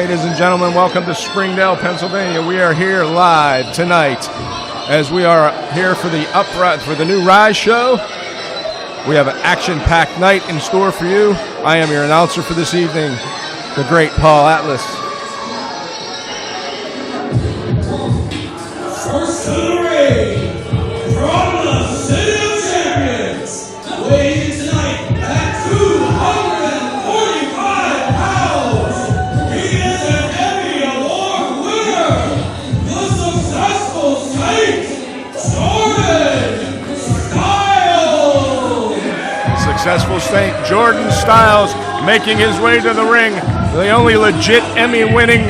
ladies and gentlemen. Welcome to Springdale, Pennsylvania. We are here live tonight as we are here for the new Ryse show. We have an action-packed night in store for you. I am your announcer for this evening, the great Paul Atlas. First to the ring, from the City of Champions, weighing in tonight at 245 pounds. He is an Emmy Award winner, the successful Saint Jordan Styles. Successful Saint Jordan Styles making his way to the ring. The only legit Emmy-winning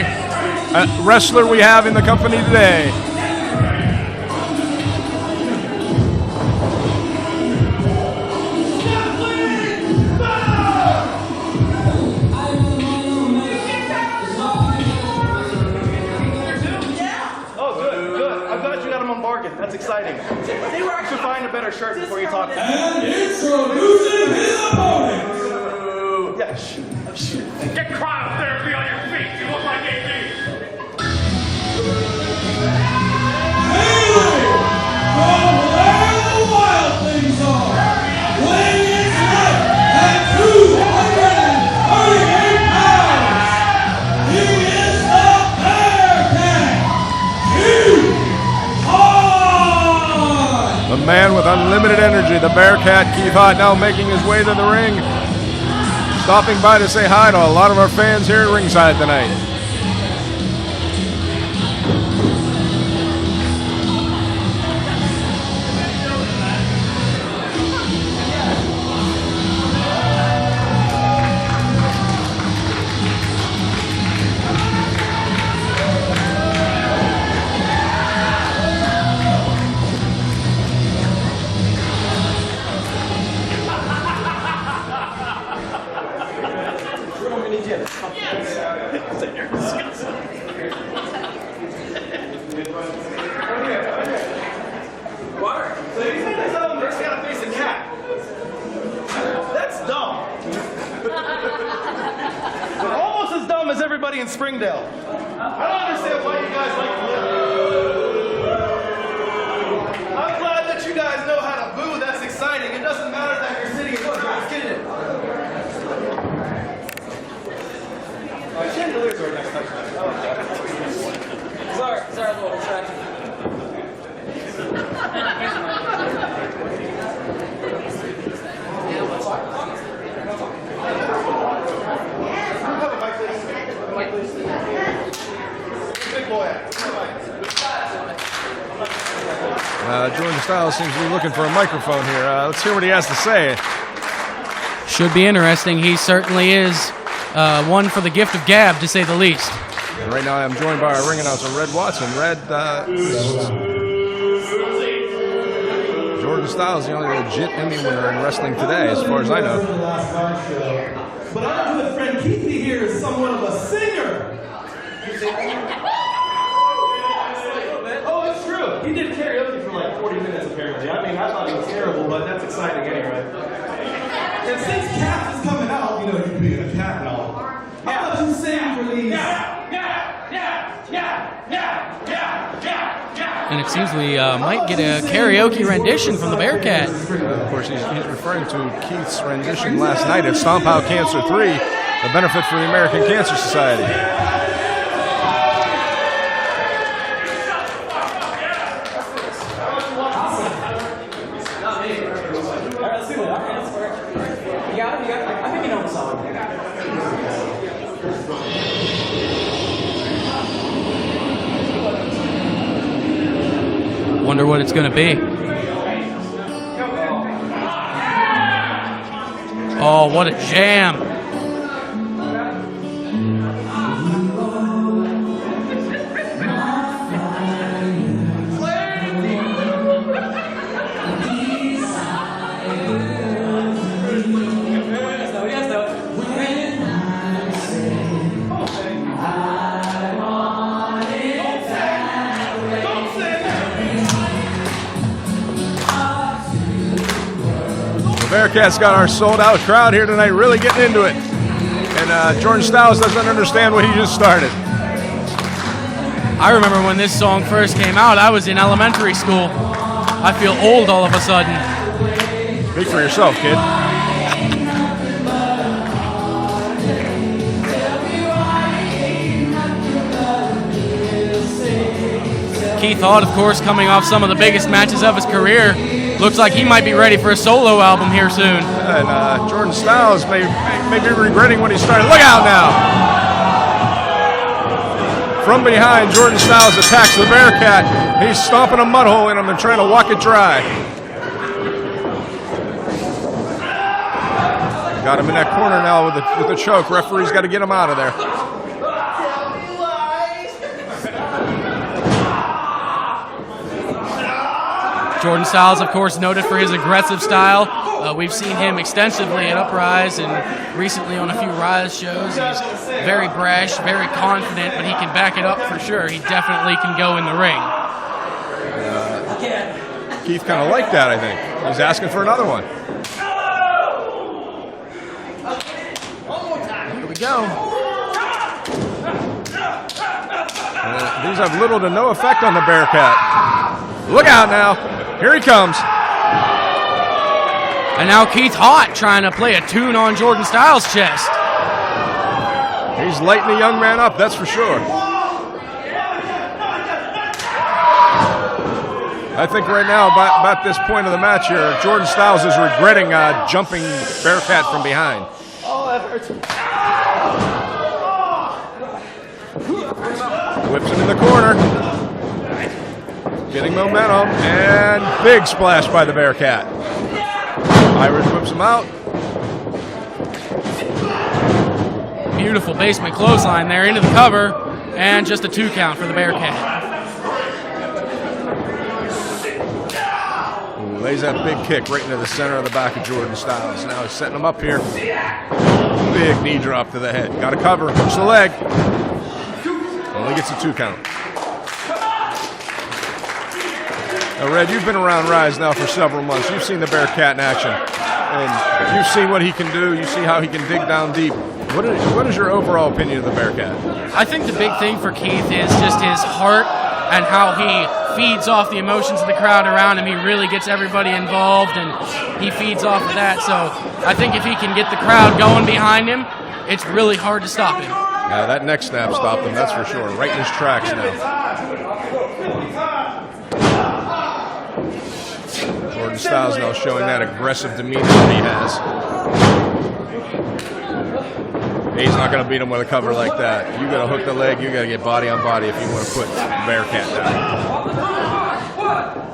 wrestler we have in the company today. That's exciting. They were actually find a better shirt before you talk. And introducing his opponent. Yeah, Get cryotherapy on your feet. You look like AD. Haley, from where the wild things are, weighing in tonight at 238 pounds. He is the Bearcat. The man with unlimited energy, the Bearcat, Haught, now making his way to the ring. Stopping by to say hi to a lot of our fans here at ringside tonight. In Springdale. I don't understand why you guys like to live. I'm glad that you guys know how to boo. That's exciting. It doesn't matter that you're sitting in the grass. Get in. Chandeliers are next time. Sorry, a little distraction. Jordan Styles seems to be looking for a microphone here. Let's hear what he has to say. Should be interesting. He certainly is one for the gift of gab, to say the least. And right now I'm joined by our ring announcer, Red Watson. Red, Jordan Styles, the only legit Emmy winner in wrestling today, as far as I know. But our good friend Keithy here is somewhat of a singer. Oh, it's true. He did karaoke for like 40 minutes, apparently. I mean, I thought it was terrible, but that's exciting anyway. And since Katch is coming out, you know, you being a cat and all, how about you sing for these? And it seems we might get a karaoke rendition from the Bearcat. Of course, he's referring to Keith's rendition last night at Stomp Out Cancer 3, a benefit for the American Cancer Society. Wonder what it's going to be. Oh, what a jam. Bearcats got our sold-out crowd here tonight, really getting into it. And And Jordan Styles doesn't understand what he just started. I remember when this song first came out, I was in elementary school. I feel old all of a sudden. Speak for yourself, kid. Keith Haught, of course, coming off some of the biggest matches of his career. Looks like he might be ready for a solo album here soon. And Jordan Styles may be regretting what he started. Look out now! From behind, Jordan Styles attacks the Bearcat. He's stomping a mud hole in him and trying to walk it dry. Got him in that corner now with the choke. Referee's got to get him out of there. Jordan Styles, of course, noted for his aggressive style. We've seen him extensively at Uprise and recently on a few Ryse shows. He's very brash, very confident, but he can back it up for sure. He definitely can go in the ring. Keith kind of liked that, I think. He's asking for another one. Here we go. These have little to no effect on the Bearcat. Look out now. Here he comes. And now Keith Haught trying to play a tune on Jordan Styles' chest. He's lighting the young man up, that's for sure. I think right now, about this point of the match here, Jordan Styles is regretting jumping Bearcat from behind. Oh, that hurts. Whips him in the corner. Getting momentum, and big splash by the Bearcat. Irish whips him out. Beautiful basement clothesline there into the cover, and just a 2 count for the Bearcat. Ooh, lays that big kick right into the center of the back of Jordan Styles. Now he's setting him up here. Big knee drop to the head. Got to cover, hooks the leg. Only gets a 2 count. Now, Red, you've been around Ryse now for several months. You've seen the Bearcat in action, and you've seen what he can do. You see how he can dig down deep. What is your overall opinion of the Bearcat? I think the big thing for Keith is just his heart and how he feeds off the emotions of the crowd around him. He really gets everybody involved, and he feeds off of that. So I think if he can get the crowd going behind him, it's really hard to stop him. Yeah, that neck snap stopped him, that's for sure. Right in his tracks now. Jordan Styles now showing that aggressive demeanor that he has. He's not going to beat him with a cover like that. You got to hook the leg. You got to get body on body if you want to put Bearcat down.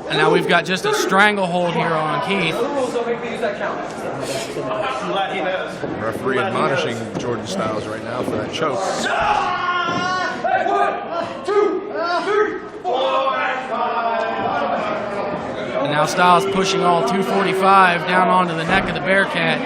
And now we've got just a stranglehold here on Keith. Referee admonishing Jordan Styles right now for that choke. 1, 2, 3, 4. And now Styles pushing all 245 down onto the neck of the Bearcat,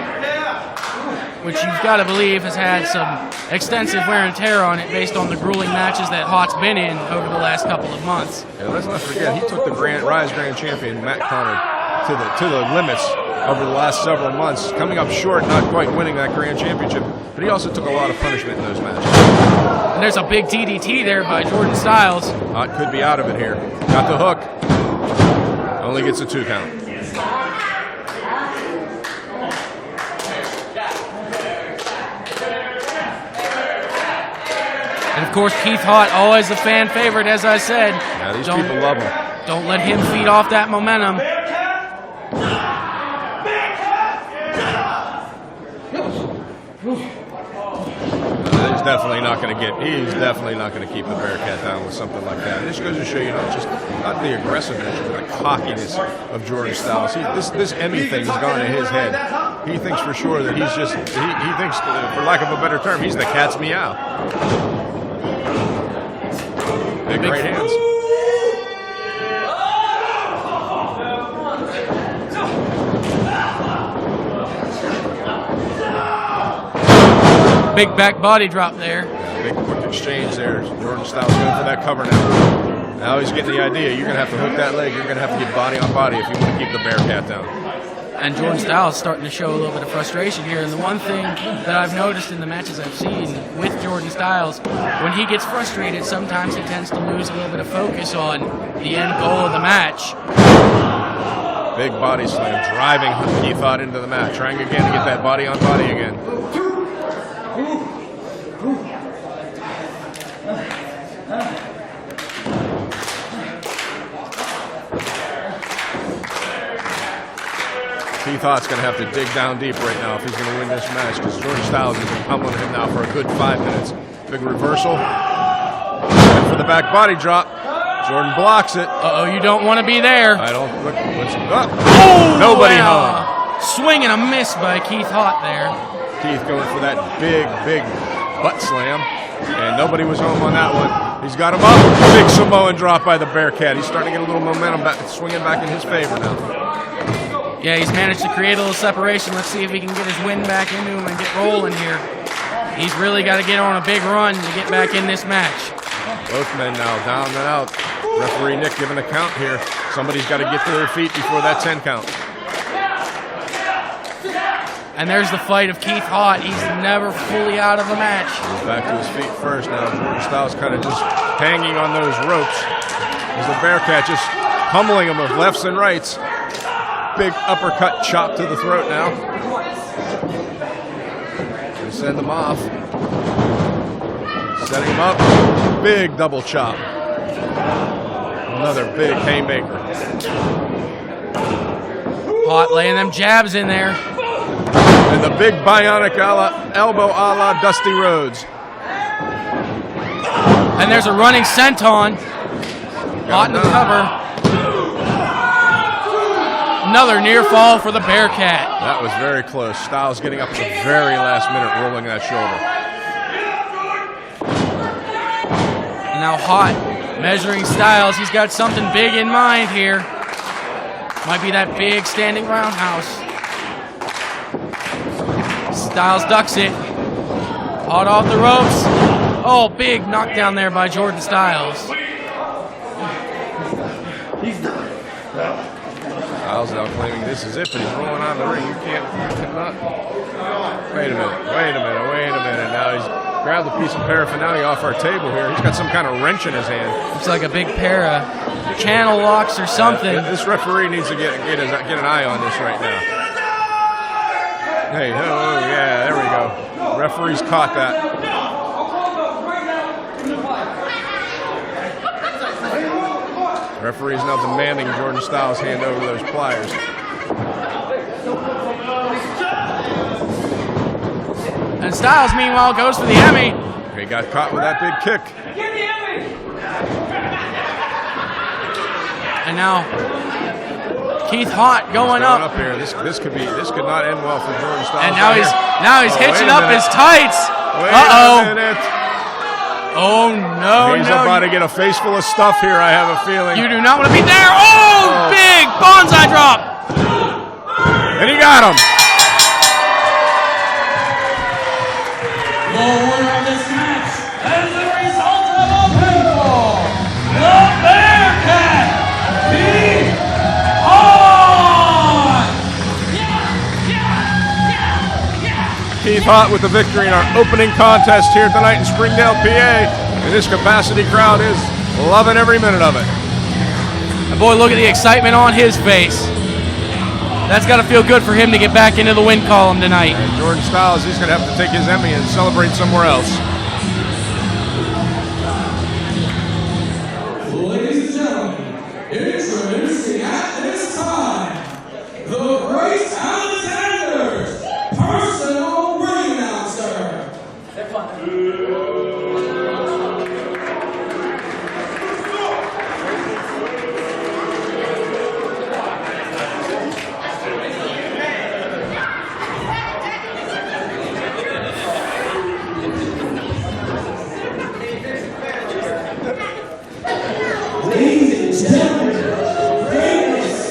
which you've got to believe has had some extensive wear and tear on it based on the grueling matches that Haught's been in over the last couple of months. Yeah, let's not forget, he took the Ryse Grand Champion, Matt Connor, to the limits over the last several months, coming up short, not quite winning that Grand Championship, but he also took a lot of punishment in those matches. And there's a big DDT there by Jordan Styles. Haught could be out of it here. Got the hook. Only gets a 2 count. And of course, Keith Haught, always a fan favorite, as I said. Yeah, these people love him. Don't let him feed off that momentum. He's definitely not going to keep the Bearcat down with something like that. This goes to show you, just not the aggressiveness, but the cockiness of Jordan Styles. This Emmy thing has gone in his head. He thinks for sure that he's just, he thinks, for lack of a better term, he's the cat's meow. Big right hands. Big back body drop there. Big quick exchange there. Jordan Styles going for that cover now. Now he's getting the idea. You're going to have to hook that leg. You're going to have to get body on body if you want to keep the Bearcat down. And Jordan Styles is starting to show a little bit of frustration here. And the one thing that I've noticed in the matches I've seen with Jordan Styles, when he gets frustrated, sometimes he tends to lose a little bit of focus on the end goal of the match. Big body slam, driving Keith Haught into the mat, trying again to get that body on body again. Keith Haught's going to have to dig down deep right now if he's going to win this match, because Jordan Styles has been pummeling him now for a good 5 minutes. Big reversal. And for the back body drop. Jordan blocks it. Uh-oh, you don't want to be there. I don't. Oh, nobody home. Swing and a miss by Keith Haught there. Keith going for that big butt slam. And nobody was home on that one. He's got him up. Big Samoan drop by the Bearcat. He's starting to get a little momentum back, swinging back in his favor now. Yeah, he's managed to create a little separation. Let's see if he can get his wind back into him and get rolling here. He's really got to get on a big run to get back in this match. Both men now down and out. Referee Nick giving a count here. Somebody's got to get to their feet before that 10 count. And there's the fight of Keith Haught. He's never fully out of the match. He's back to his feet first now. Jordan Styles kind of just hanging on those ropes as the Bearcat just pummeling him with lefts and rights. Big uppercut chop to the throat now. They send him off. Setting him up. Big double chop. Another big haymaker. Haught laying them jabs in there. And the big bionic elbow a la Dusty Rhodes. And there's a running senton. Haught in the cover. Another near fall for the Bearcat. That was very close. Styles getting up at the very last minute, rolling that shoulder. And now Haught measuring Styles. He's got something big in mind here. Might be that big standing roundhouse. Styles ducks it. Haught off the ropes. Oh, big knockdown there by Jordan Styles. Styles now claiming this is it, but he's rolling on the ring. You cannot. Wait a minute. Now he's grabbed a piece of paraphernalia off our table here. He's got some kind of wrench in his hand. Looks like a big pair of channel locks or something. This referee needs to get an eye on this right now. Hey, oh yeah, there we go. Referee's caught that. Referee's now demanding Jordan Styles hand over those pliers. And Styles, meanwhile, goes for the Emmy. He got caught with that big kick. And now Keith Haught going up here. This could not end well for Jordan Styles. And now he's hitching up his tights. Wait a minute. Oh no! He's about to get a face full of stuff here. I have a feeling. You do not want to be there. Oh, big bonsai drop. And he got him. The winner of this match, as a result of a pinfall, the Bearcat, Keith Haught! Keith Haught with the victory in our opening contest here tonight in Springdale, PA. And this capacity crowd is loving every minute of it. And boy, look at the excitement on his face. That's got to feel good for him to get back into the win column tonight. And Jordan Styles, he's going to have to take his Emmy and celebrate somewhere else. Ladies and gentlemen, introducing at this time, the Great Alexander's personal ring announcer. Ladies and gentlemen, greatness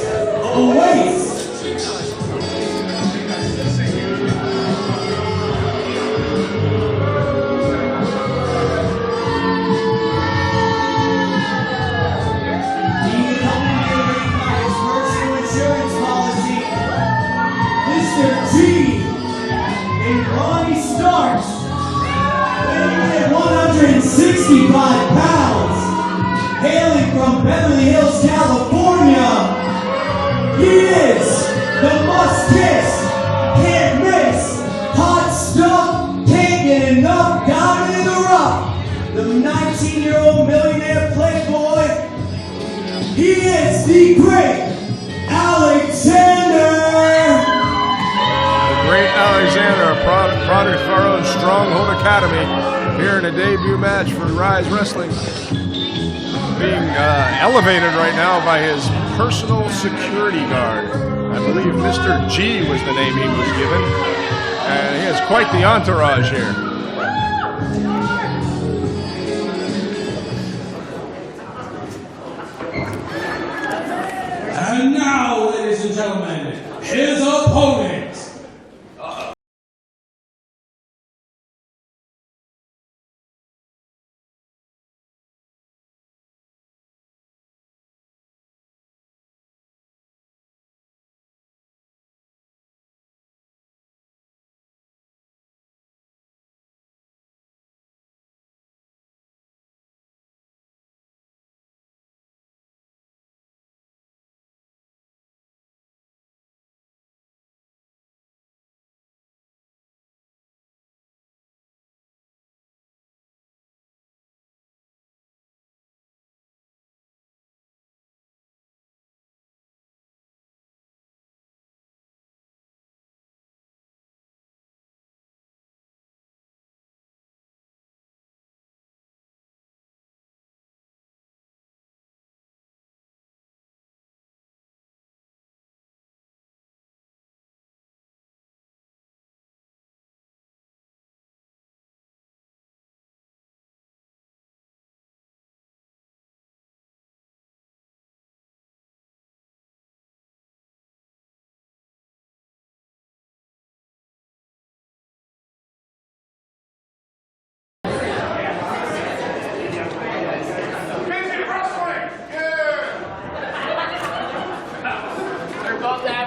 Great Alexander! The Great Alexander, a product of our own Stronghold Academy, here in a debut match for Ryse Wrestling. Being elevated right now by his personal security guard. I believe Mr. G was the name he was given. And he has quite the entourage here. And now, ladies and gentlemen, his opponent.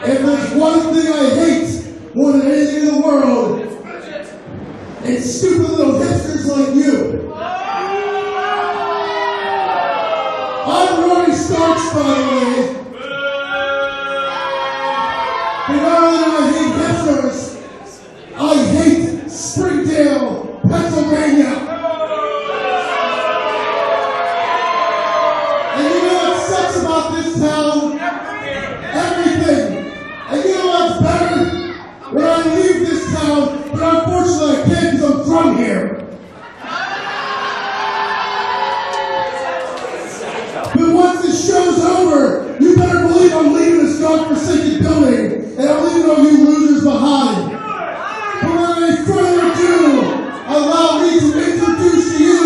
If there's one thing I hate more than anything in the world, it's stupid little hipsters like you. I'm Ronnie Starks, by the way. But not only do I hate hipsters, I hate Springdale, Pennsylvania. And you know what sucks about this town? Everything. And you know what's better? When I leave this town, but unfortunately I can't because I'm from here. But once this show's over, you better believe I'm leaving this godforsaken building, and I'm leaving all you losers behind. But without any further ado, allow me to introduce to you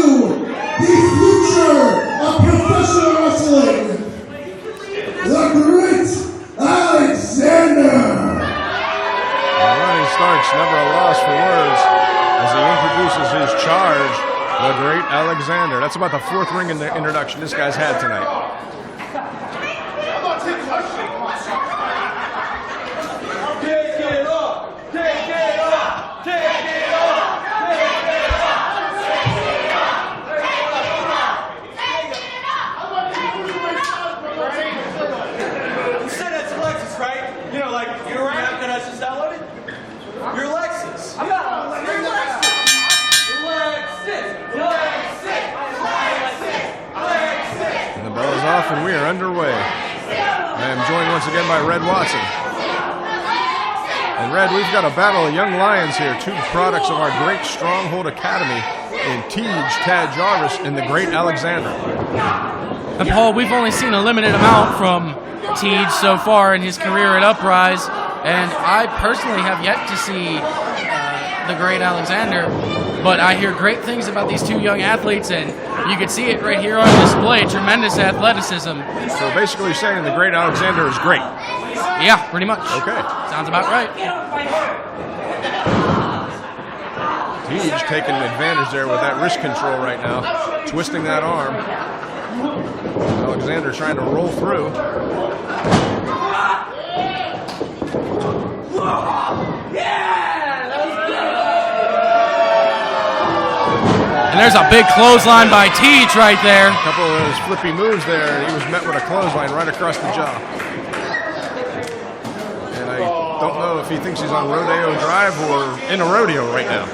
the future of professional wrestling, the Great Alexander! Ronnie Starks never a loss for words as he introduces his charge, the Great Alexander. That's about the fourth ring in the introduction this guy's had tonight. Take it up! Take it up! Take it up! Take it up! You said that's Lexus, right? You know, like, you're right. Can I just download it? Your Lexus. I'm not your Lexus. And the bell is off and we are underway. I am joined once again by Red Watson. And Red, we've got a battle of young lions here, two products of our Great Stronghold Academy in Tad Jarvis and the Great Alexander. And Paul, we've only seen a limited amount from Tej so far in his career at Uprise, and I personally have yet to see the Great Alexander, but I hear great things about these two young athletes, and you can see it right here on display. Tremendous athleticism. So basically you're saying the Great Alexander is great. Yeah, pretty much. Okay. Sounds about right. Tej taking advantage there with that wrist control right now, twisting that arm. Alexander trying to roll through. And there's a big clothesline by Tej right there. A couple of those flippy moves there, and he was met with a clothesline right across the jaw. And I don't know if he thinks he's on Rodeo Drive or in a rodeo right now.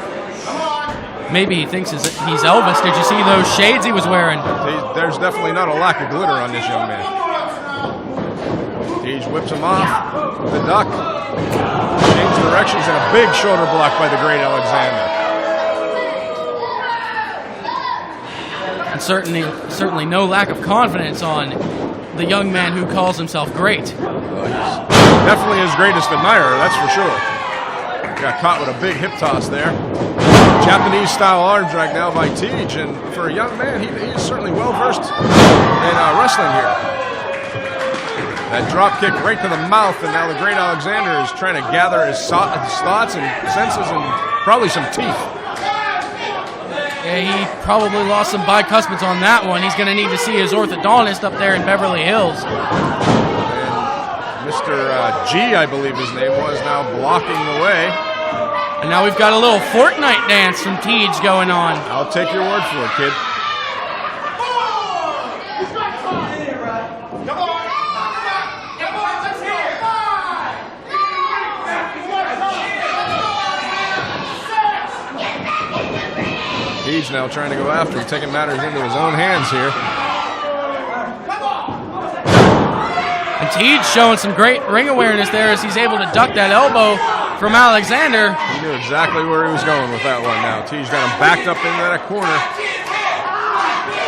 Maybe he thinks he's Elvis. Did you see those shades he was wearing? There's definitely not a lack of glitter on this young man. Tej whips him off with the duck. Change directions and a big shoulder block by the great Alexander. And certainly no lack of confidence on the young man who calls himself great. Definitely his greatest admirer, that's for sure. Got caught with a big hip toss there. Japanese style arm drag now by Tej, and for a young man, he's certainly well versed in wrestling here. That drop kick right to the mouth, and now the great Alexander is trying to gather his thoughts and senses and probably some teeth. Yeah, he probably lost some bicuspids on that one. He's going to need to see his orthodontist up there in Beverly Hills. And Mr. G, I believe his name was, now blocking the way. And now we've got a little Fortnite dance from Tej going on. I'll take your word for it, kid. Tej now trying to go after him, taking matters into his own hands here. And Tej showing some great ring awareness there as he's able to duck that elbow from Alexander. He knew exactly where he was going with that one now. Tej got him backed up into that corner.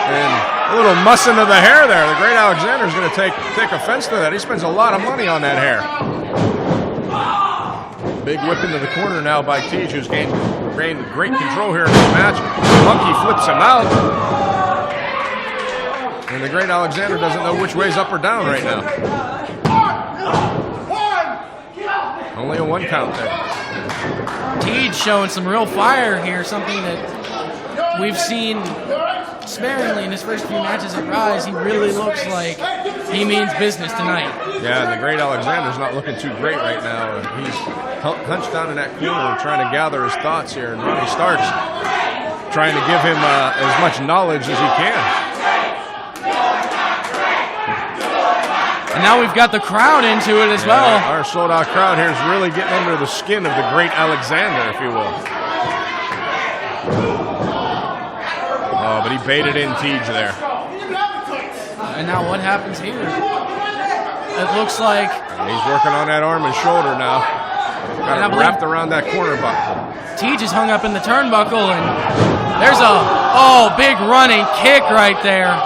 And a little muss into the hair there. The great Alexander's going to take offense to that. He spends a lot of money on that hair. Big whip into the corner now by Tej, who's gained great control here in this match. Monkey flips him out. And the great Alexander doesn't know which way's up or down right now. Only a 1 count there. Tej showing some real fire here, something that we've seen sparingly in his first few matches at Ryse. He really looks like he means business tonight. Yeah, and the great Alexander's not looking too great right now. He's hunched down in that corner trying to gather his thoughts here, and Ronnie Stark's trying to give him as much knowledge as he can. And now we've got the crowd into it as well. Our sold-out crowd here is really getting under the skin of the great Alexander, if you will. Oh, but he baited in Tej there. And now what happens here? It looks like he's working on that arm and shoulder now. Got it wrapped around that corner buckle. Tej is hung up in the turnbuckle, and there's a big running kick right there.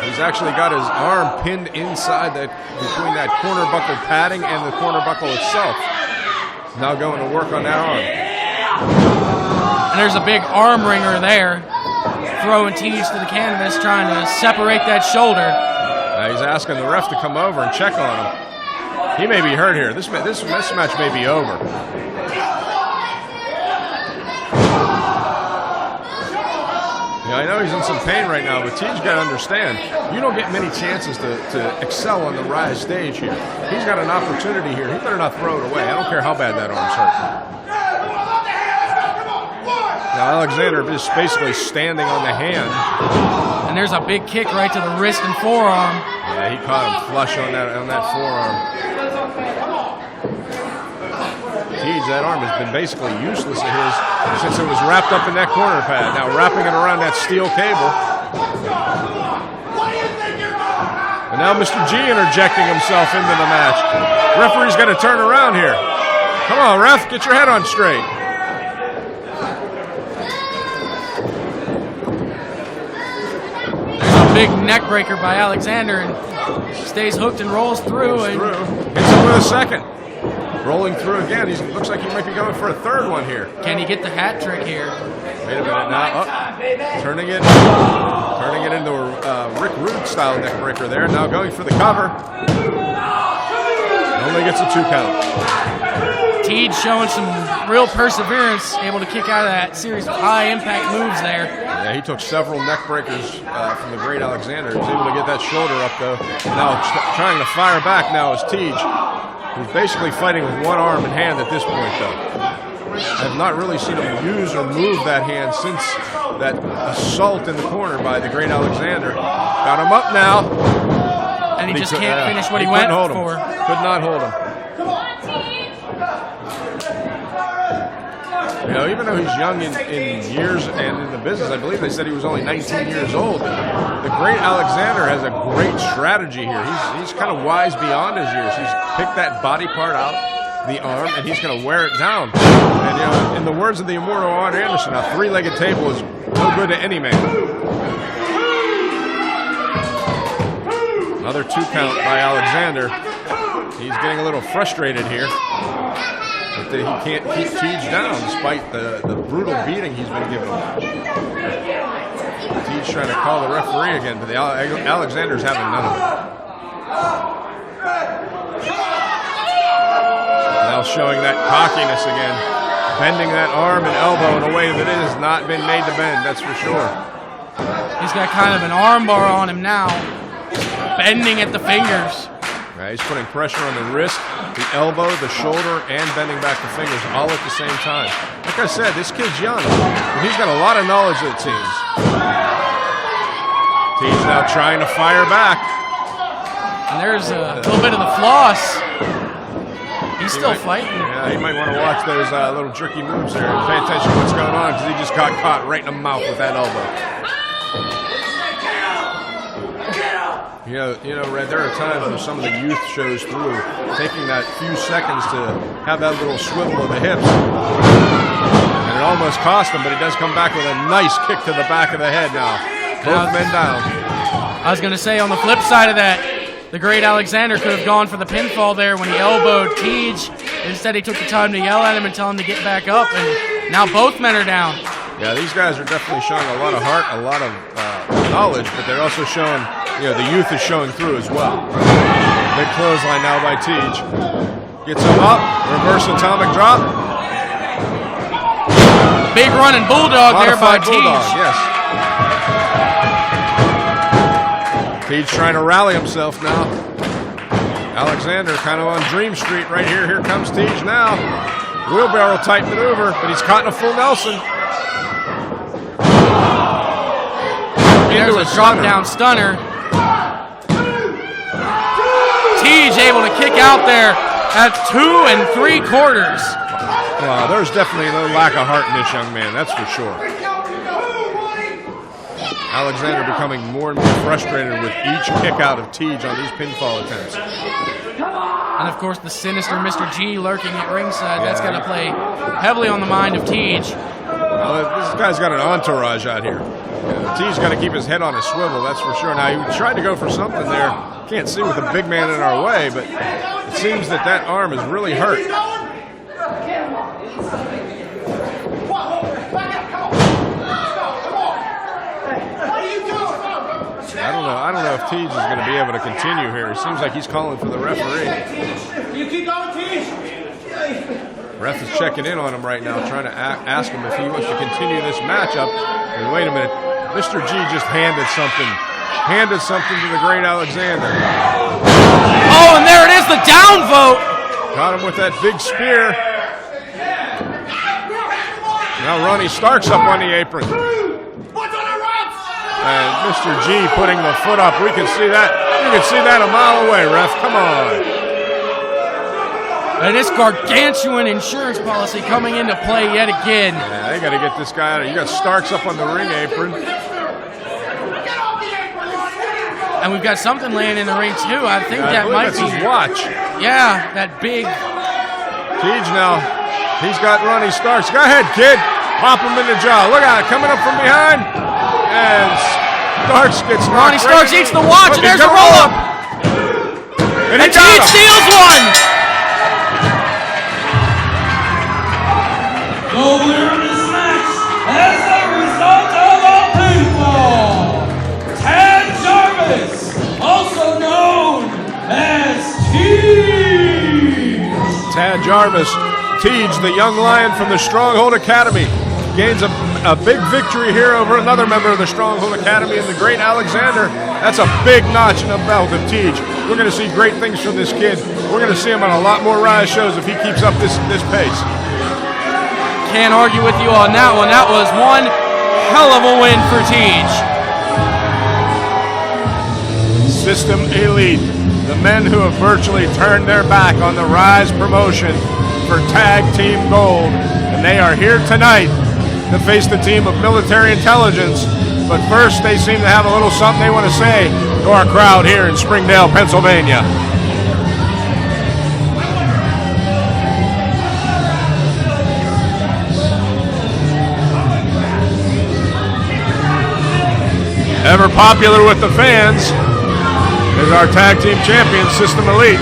He's actually got his arm pinned inside between that corner buckle padding and the corner buckle itself. Now going to work on that arm. And there's a big arm wringer there, throwing Tej to the canvas, trying to separate that shoulder. He's asking the ref to come over and check on him. He may be hurt here. This match may be over. Yeah, I know he's in some pain right now, but Tej's got to understand, you don't get many chances to excel on the Ryse stage here. He's got an opportunity here. He better not throw it away. I don't care how bad that arm's hurt. Now Alexander is basically standing on the hand. And there's a big kick right to the wrist and forearm. Yeah, he caught him flush on that forearm. Tej, that arm has been basically useless of his since it was wrapped up in that corner pad. Now wrapping it around that steel cable. And now Mr. G interjecting himself into the match. Referee's got to turn around here. Come on, ref, get your head on straight. Big neck breaker by Alexander, and stays hooked and rolls through. Hits him with a second. Rolling through again. He looks like he might be going for a third one here. Can he get the hat trick here? Wait a minute now. Turning it into a Rick Rude style neck breaker there. Now going for the cover. Only gets a 2 count. Tej showing some real perseverance, able to kick out of that series of high impact moves there. Yeah, he took several neck breakers from the great Alexander. He was able to get that shoulder up though. Now trying to fire back now is Tej. He's basically fighting with one arm and hand at this point though. I have not really seen him use or move that hand since that assault in the corner by the great Alexander. Got him up now. And he just can't finish what he went for. Could not hold him. You know, even though he's young in years and in the business, I believe they said he was only 19 years old. The great Alexander has a great strategy here. He's kind of wise beyond his years. He's picked that body part out, the arm, and he's going to wear it down. And, you know, in the words of the immortal Arn Anderson, a three-legged table is no good to any man. Another 2 count by Alexander. He's getting a little frustrated here. But he can't keep Tej down despite the brutal beating he's been given. Tej trying to call the referee again, but Alexander's having none of it. Now showing that cockiness again. Bending that arm and elbow in a way that it has not been made to bend, that's for sure. He's got kind of an arm bar on him now. Bending at the fingers. He's putting pressure on the wrist, the elbow, the shoulder, and bending back the fingers all at the same time. Like I said, this kid's young, but he's got a lot of knowledge, it seems. Tej now trying to fire back. And there's a little bit of the floss. He's still fighting. Yeah, he might want to watch those little jerky moves there and pay attention to what's going on because he just got caught right in the mouth with that elbow. You know, Red, there are times when some of the youth shows through, taking that few seconds to have that little swivel of the hips. And it almost cost him, but he does come back with a nice kick to the back of the head now. Both men down. I was going to say, on the flip side of that, the great Alexander could have gone for the pinfall there when he elbowed Tej. Instead, he took the time to yell at him and tell him to get back up, and now both men are down. Yeah, these guys are definitely showing a lot of heart, a lot of knowledge, but they're also showing, you know, the youth is showing through as well. Big clothesline now by Tej. Gets him up, reverse atomic drop. Big running bulldog there by Tej. Yes. Tej trying to rally himself now. Alexander kind of on Dream Street right here. Here comes Tej now. Wheelbarrow type maneuver, but he's caught in a full Nelson. There's a drop down stunner. Tej able to kick out there at 2 3/4. Wow, there's definitely no lack of heart in this young man, that's for sure. Alexander becoming more and more frustrated with each kick out of Tej on these pinfall attempts. And of course the sinister Mr. G lurking at ringside. Yeah. That's got to play heavily on the mind of Tej. Well, this guy's got an entourage out here. Tej's got to keep his head on a swivel, that's for sure. Now, he tried to go for something there. Can't see with the big man in our way, but it seems that that arm is really hurt. I don't know if Tej is going to be able to continue here. It seems like he's calling for the referee. You keep going, Tej. Ref is checking in on him right now, trying to ask him if he wants to continue this matchup. And wait a minute, Mr. G just handed something to the great Alexander. Oh, and there it is, the down vote. Got him with that big spear. Now Ronnie Stark's up on the apron. And Mr. G putting the foot up. We can see that. You can see that a mile away, ref. Come on. And this gargantuan insurance policy coming into play yet again. Yeah, they got to get this guy out of here. You got Starks up on the ring apron. And we've got something laying in the ring, too. I think that might be his watch. Yeah, that big. Tej now. He's got Ronnie Starks. Go ahead, kid. Pop him in the jaw. Look at it. Coming up from behind. And Starks gets Ronnie Starks eats the watch, and there's a roll-up. And Tej steals one. The winner of this match, as a result of a pinfall, Tad Jarvis, also known as Tej. Tad Jarvis, Tej, the young lion from the Stronghold Academy, gains a big victory here over another member of the Stronghold Academy and the great Alexander. That's a big notch in the belt of Tej. We're going to see great things from this kid. We're going to see him on a lot more Ryse shows if he keeps up this pace. Can't argue with you on that one. That was one hell of a win for Tej. System Elite, the men who have virtually turned their back on the Ryse promotion for tag team gold. And and they are here tonight to face the team of military intelligence. But first, they seem to have a little something they want to say to our crowd here in Springdale, Pennsylvania. Ever popular with the fans is our tag team champion, System Elite.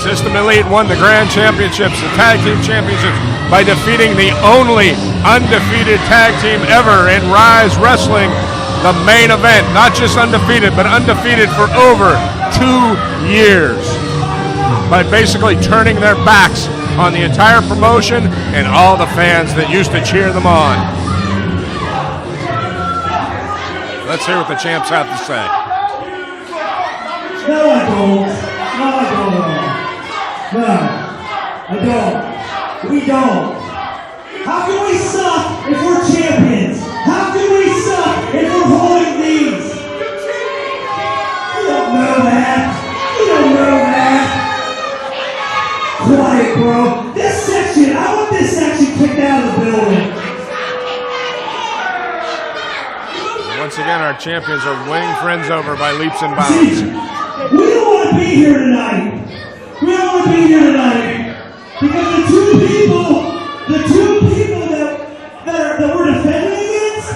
System Elite won the Grand Championships, the Tag Team Championships, by defeating the only undefeated tag team ever in Ryse Wrestling, the main event. Not just undefeated, but undefeated for over 2 years, by basically turning their backs on the entire promotion and all the fans that used to cheer them on. Let's hear what the champs have to say. No, I don't. No, I don't. No, I don't. We don't. How can we suck if we're champions? How can we suck if we're holding these? You don't know that. You don't know that. Quiet, bro. This section, I want this section kicked out of the building. Once again, our champions are winning friends over by leaps and bounds. We don't want to be here tonight. We don't want to be here tonight because the two people that we're defending against,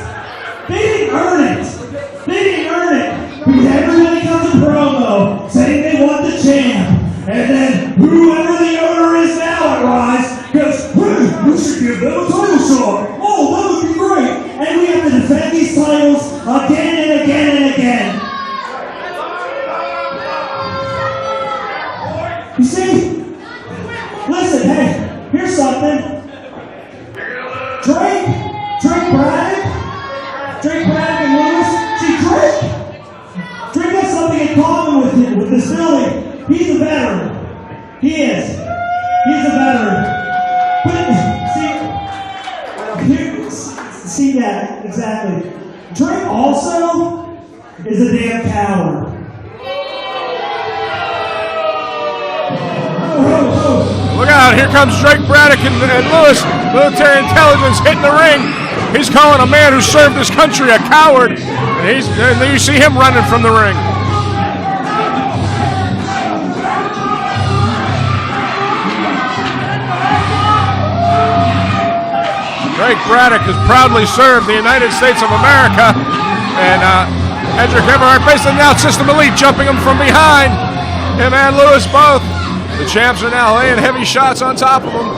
they didn't earn it. They didn't earn it because everybody comes a promo saying they want the champ, and then whoever the owner is now at Ryse goes, hey, we should give them a title shot. Oh, that would be great. And we have to defend these titles again and again and again. You see? Listen, hey, here's something. Drake Braddock and Lewis. See, Drake has something in common with this building. He's a veteran. He is. He's a veteran. But see that exactly. Drake also is a damn coward. Look out, here comes Drake Braddock and Lewis, military intelligence hitting the ring. He's calling a man who served his country a coward, and you see him running from the ring. Drake Braddock has proudly served the United States of America, and Edric Everhart basically now System Elite jumping him from behind. Him and Lewis both. The champs are now laying heavy shots on top of them,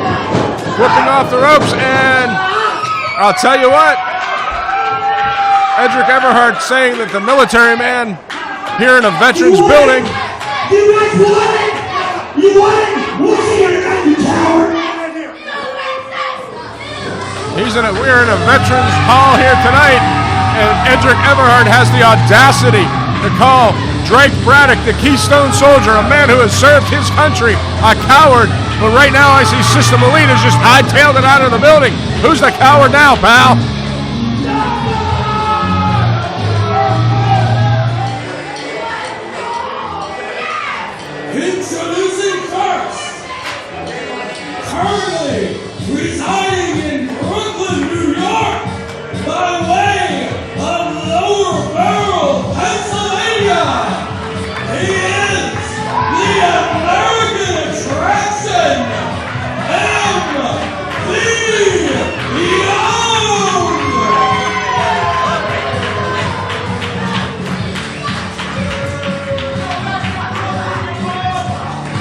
whipping off the ropes, and I'll tell you what, Edric Everhart saying that the military man here in a veterans building. You guys won it! You won it! What's here tonight, you coward? We're in a veterans hall here tonight, and Edric Everhart has the audacity to call Drake Braddock, the Keystone Soldier, a man who has served his country, a coward. But right now I see System Elite has just hightailed it out of the building. Who's the coward now, pal? Introducing first, currently residing in Brooklyn, New York, by way of Lower Borough, Pennsylvania. He is the American attraction, MV Young.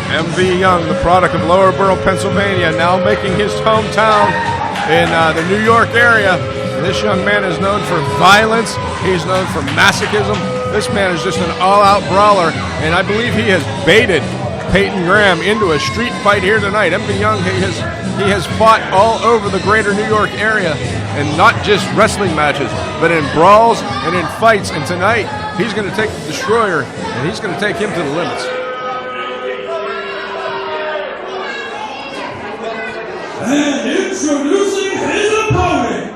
MV Young, the product of Lower Borough, Pennsylvania, now making his hometown in the New York area. This young man is known for violence. He's known for masochism. This man is just an all-out brawler, and I believe he has baited Payton Graham into a street fight here tonight. MV Young, he has fought all over the greater New York area, and not just wrestling matches, but in brawls and in fights. And tonight, he's going to take the Destroyer, and he's going to take him to the limits. And introducing his opponent.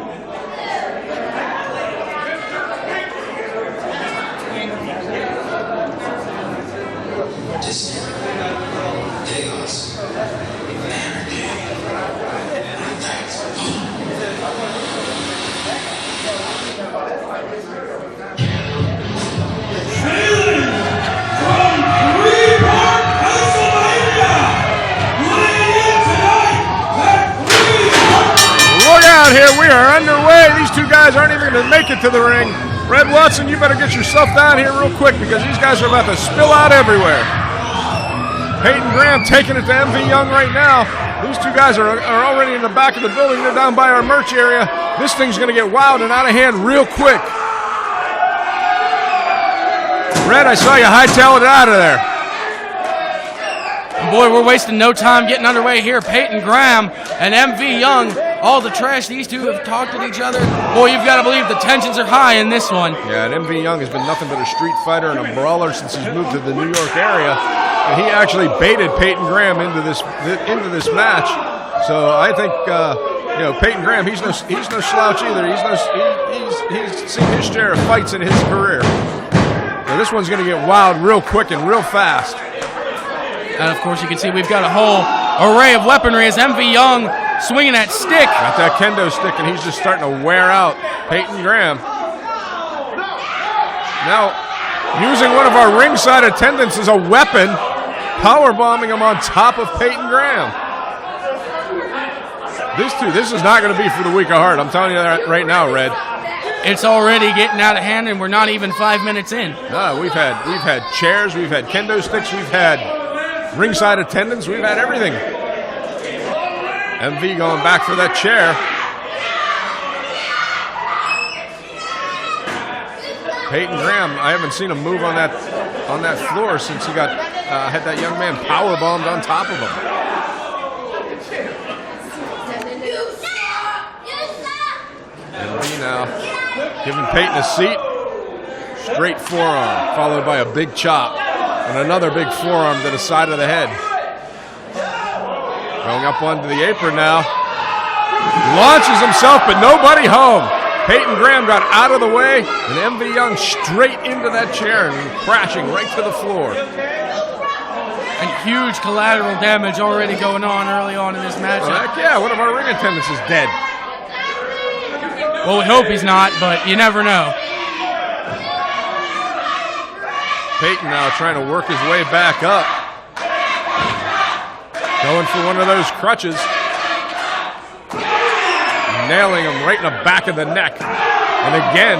Here we are underway. These two guys aren't even going to make it to the ring. Red Watson, you better get yourself down here real quick because these guys are about to spill out everywhere. Payton Graham taking it to MV Young right now. These two guys are already in the back of the building. They're down by our merch area. This thing's going to get wild and out of hand real quick. Red, I saw you hightail it out of there. Boy, we're wasting no time getting underway here. Payton Graham and MV Young. All the trash these two have talked at each other. Boy, you've got to believe the tensions are high in this one. Yeah, and MV Young has been nothing but a street fighter and a brawler since he's moved to the New York area. And he actually baited Payton Graham into this match. So I think Payton Graham, he's no slouch either. He's seen his share of fights in his career. So this one's going to get wild real quick and real fast. And of course, you can see we've got a whole array of weaponry as MV Young swinging that stick. Got that kendo stick, and he's just starting to wear out Payton Graham. Now, using one of our ringside attendants as a weapon, powerbombing him on top of Payton Graham. This is not going to be for the weak of heart. I'm telling you that right now, Red. It's already getting out of hand, and we're not even 5 minutes in. No, we've had chairs, we've had kendo sticks, we've had ringside attendants, we've had everything. MV going back for that chair. Payton Graham, I haven't seen him move on that floor since he had that young man powerbombed on top of him. MV now giving Payton a seat. Straight forearm, followed by a big chop. And another big forearm to the side of the head. Going up onto the apron now. Launches himself, but nobody home. Payton Graham got out of the way, and MV Young straight into that chair and crashing right to the floor. And huge collateral damage already going on early on in this matchup. Well, heck yeah, one of our ring attendants is dead. Well, we hope he's not, but you never know. Payton now trying to work his way back up. Going for one of those crutches. Nailing him right in the back of the neck. And again,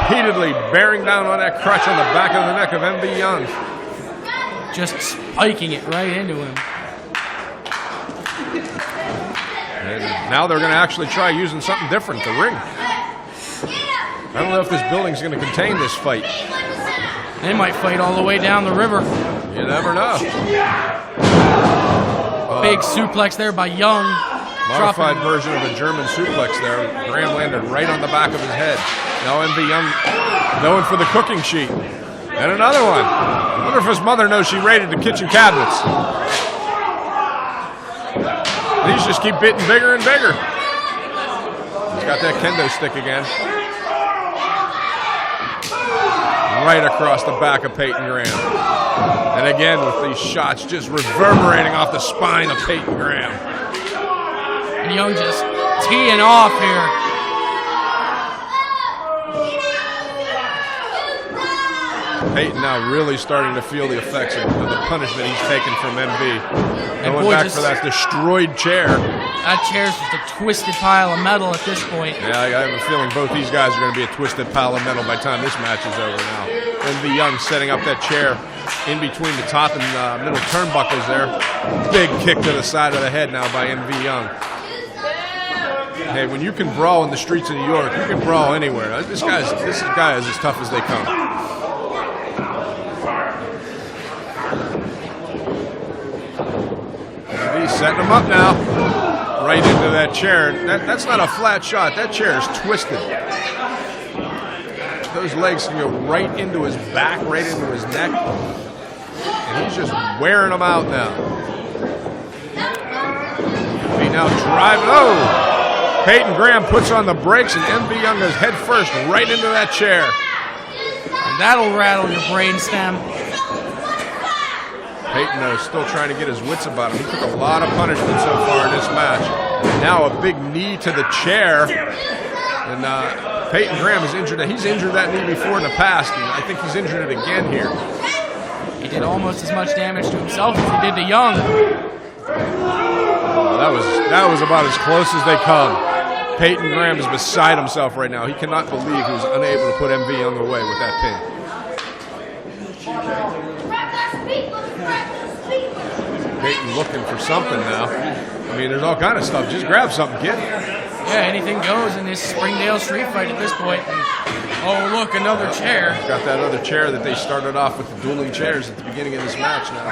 repeatedly bearing down on that crutch on the back of the neck of MV Young. Just spiking it right into him. And now they're going to actually try using something different, the ring. I don't know if this building's going to contain this fight. They might fight all the way down the river. You never know. Big suplex there by Young. Modified version of a German suplex there. Graham landed right on the back of his head. Now MV Young going for the cooking sheet. And another one. I wonder if his mother knows she raided the kitchen cabinets. These just keep getting bigger and bigger. He's got that kendo stick again. Right across the back of Payton Graham. And again with these shots just reverberating off the spine of Payton Graham. And Young just teeing off here. Payton now really starting to feel the effects of the punishment he's taken from MV. Going back for that destroyed chair. That chair's just a twisted pile of metal at this point. Yeah, I have a feeling both these guys are going to be a twisted pile of metal by the time this match is over now. MV Young setting up that chair in between the top and middle turnbuckles there. Big kick to the side of the head now by MV Young. Hey, when you can brawl in the streets of New York, you can brawl anywhere. This guy is as tough as they come. He's setting him up now. Right into that chair. That's not a flat shot. That chair is twisted. Those legs can go right into his back, right into his neck. And he's just wearing them out now. now driving. Oh! Payton Graham puts on the brakes, and MV Young goes head first right into that chair. And that'll rattle your brainstem. Payton, though, is still trying to get his wits about him. He took a lot of punishment so far in this match. Now a big knee to the chair. And Payton Graham is injured. He's injured that knee before in the past, and I think he's injured it again here. He did almost as much damage to himself as he did to Young. That was about as close as they come. Payton Graham is beside himself right now. He cannot believe he was unable to put MV Young away with that pin. Payton looking for something now. I mean, there's all kind of stuff. Just grab something, kid. Yeah, anything goes in this Springdale street fight at this point. And, oh, look, another chair. Got that other chair that they started off with the dueling chairs at the beginning of this match now.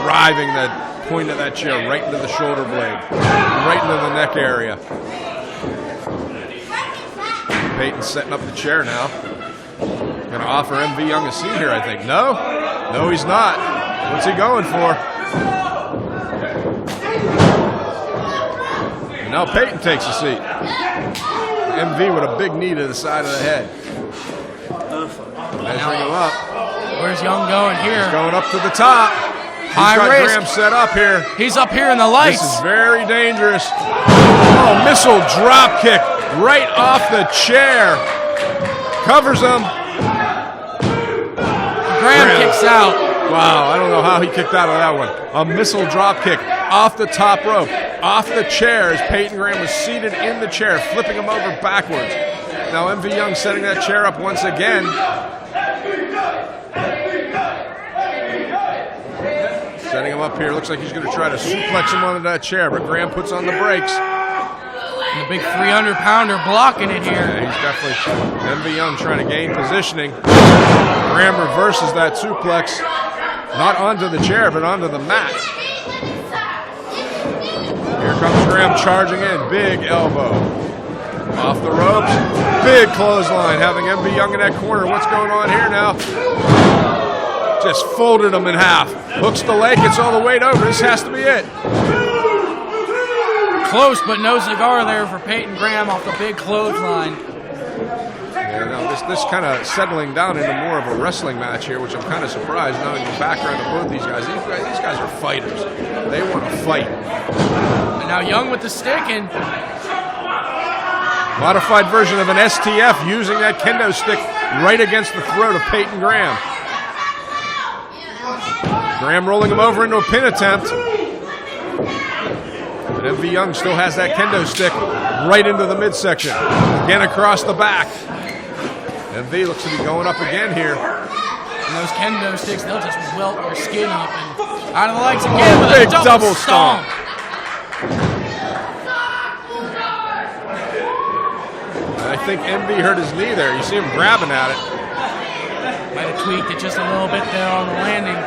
Driving the point of that chair right into the shoulder blade, right into the neck area. Payton setting up the chair now. Going to offer MV Young a seat here, I think. No? No, he's not. What's he going for? And now Payton takes a seat. MV with a big knee to the side of the head. Measuring him up. Where's Young going here? He's going up to the top. High He's got risk. Graham set up here. He's up here in the lights. This is very dangerous. Oh, missile drop kick right off the chair. Covers him. Graham kicks out. Wow, I don't know how he kicked out of that one. A missile drop kick off the top rope, off the chair as Payton Graham was seated in the chair, flipping him over backwards. Now MV Young setting that chair up once again. Setting him up here. Looks like he's going to try to suplex him onto that chair, but Graham puts on the brakes. And the big 300-pounder blocking it here. Yeah, he's definitely MV Young trying to gain positioning. Graham reverses that suplex, not onto the chair, but onto the mat. Here comes Graham charging in. Big elbow. Off the ropes. Big clothesline, having MV Young in that corner. What's going on here now? Just folded him in half. Hooks the leg, gets all the weight over. This has to be it. Close, but no cigar there for Payton Graham off the big clothesline. Yeah, no, this kind of settling down into more of a wrestling match here, which I'm kind of surprised knowing the background of both these guys. These guys are fighters. They want to fight. And now Young with the stick and modified version of an STF using that kendo stick right against the throat of Payton Graham. Graham rolling him over into a pin attempt. But MV Young still has that kendo stick right into the midsection. Again across the back. MV looks to be going up again here. And those kendo sticks, they'll just welt your skin up and out of the legs again with Big a double stomp. I think MV hurt his knee there. You see him grabbing at it. Might have tweaked it just a little bit there on the landing.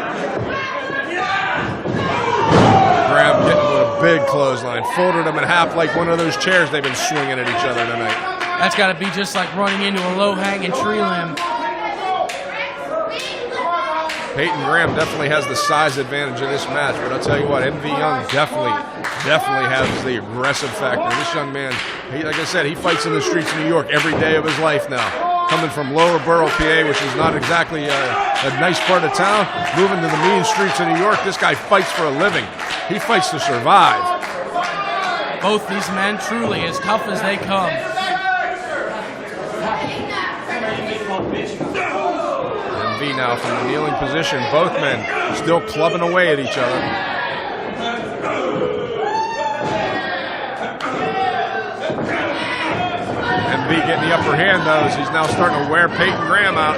Graham getting with a big clothesline. Folded him in half like one of those chairs they've been swinging at each other tonight. That's got to be just like running into a low-hanging tree limb. Payton Graham definitely has the size advantage in this match, but I'll tell you what, MV Young definitely has the aggressive factor. This young man, like I said, he fights in the streets of New York every day of his life now. Coming from Lower Borough, PA, which is not exactly a nice part of town, moving to the mean streets of New York, this guy fights for a living. He fights to survive. Both these men truly as tough as they come. MV now from the kneeling position, both men still clubbing away at each other. MV getting the upper hand though as he's now starting to wear Payton Graham out.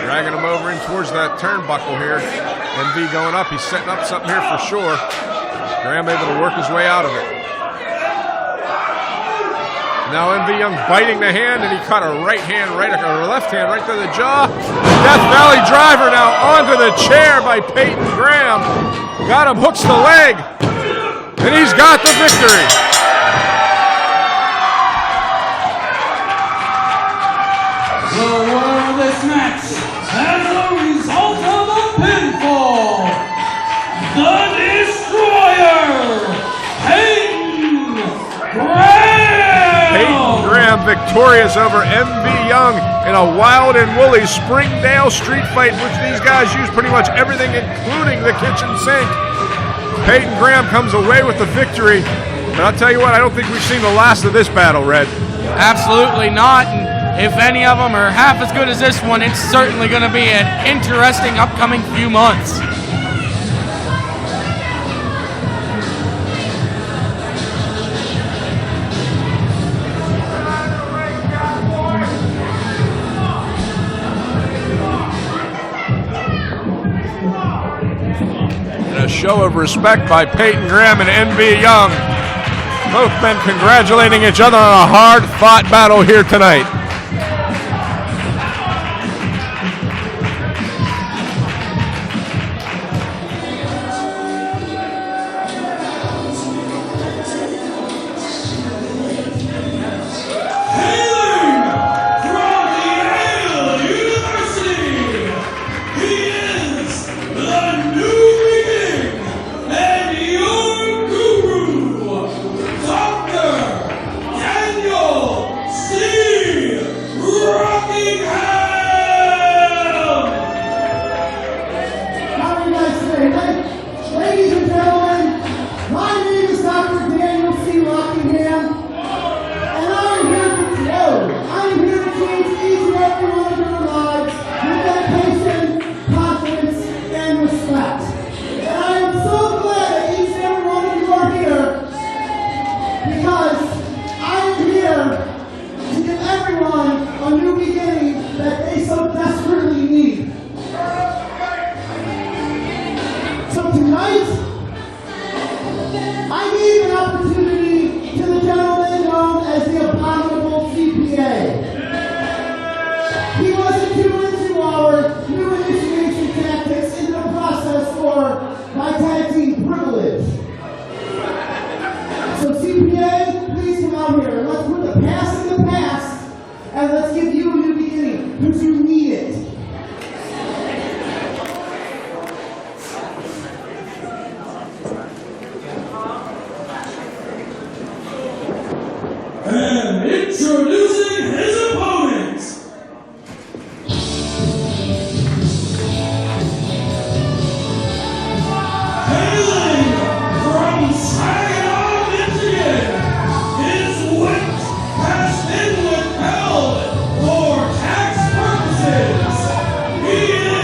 Dragging him over in towards that turnbuckle here. MV going up, he's setting up something here for sure. Graham able to work his way out of it. Now MV Young biting the hand, and he caught a right hand, or left hand right to the jaw. Death Valley driver now onto the chair by Payton Graham. Got him, hooks the leg, and he's got the victory. The winner of this match has a Graham victorious over MV Young in a wild and woolly Springdale street fight, which these guys use pretty much everything, including the kitchen sink. Payton Graham comes away with the victory. But I'll tell you what, I don't think we've seen the last of this battle, Red. Absolutely not. And if any of them are half as good as this one, it's certainly going to be an interesting upcoming few months. A show of respect by Payton Graham and NB Young. Both men congratulating each other on a hard-fought battle here tonight. Ladies and gentlemen, my name is Dr. Daniel C. Rockingham, and I'm here to change each and every one of your lives with dedication, confidence, and respect. And I am so glad that each and every one of you are here, because I am here to give everyone a new beginning that they so desperately need. So tonight, I gave an opportunity to the gentleman known as the Abominable CPA. He wasn't too into our new initiation tactics in the process for my tag team privilege. So CPA, please come out here and let's put the past in the past and let's give you a new beginning, because you need it. And introducing his opponent, hailing from Saginaw, Michigan, his wit has been withheld for tax purposes. He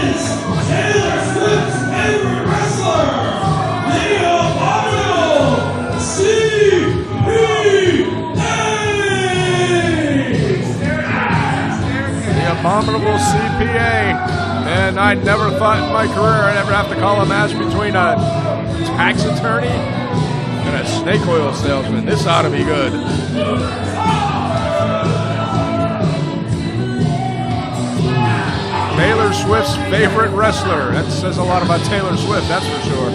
is Taylor Swift's favorite wrestler, the Abominable CPA. Abominable CPA, and I never thought in my career I'd ever have to call a match between a tax attorney and a snake oil salesman. This ought to be good. Taylor Swift's favorite wrestler. That says a lot about Taylor Swift, that's for sure.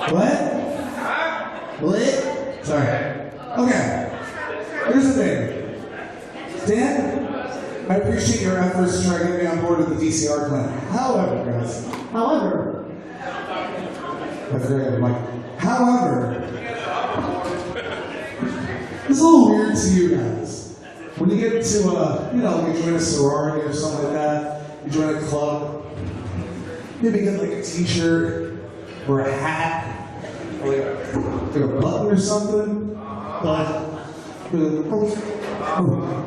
What? Sorry. Okay. Here's the thing. Dan, I appreciate your efforts to try to get me on board with the DCR plan. However, guys. However, That's great, Mike. However, it's a little weird to you guys. When you get to, you join a sorority or something like that, you join a club, maybe get like a t-shirt or a hat. Like a button or something, but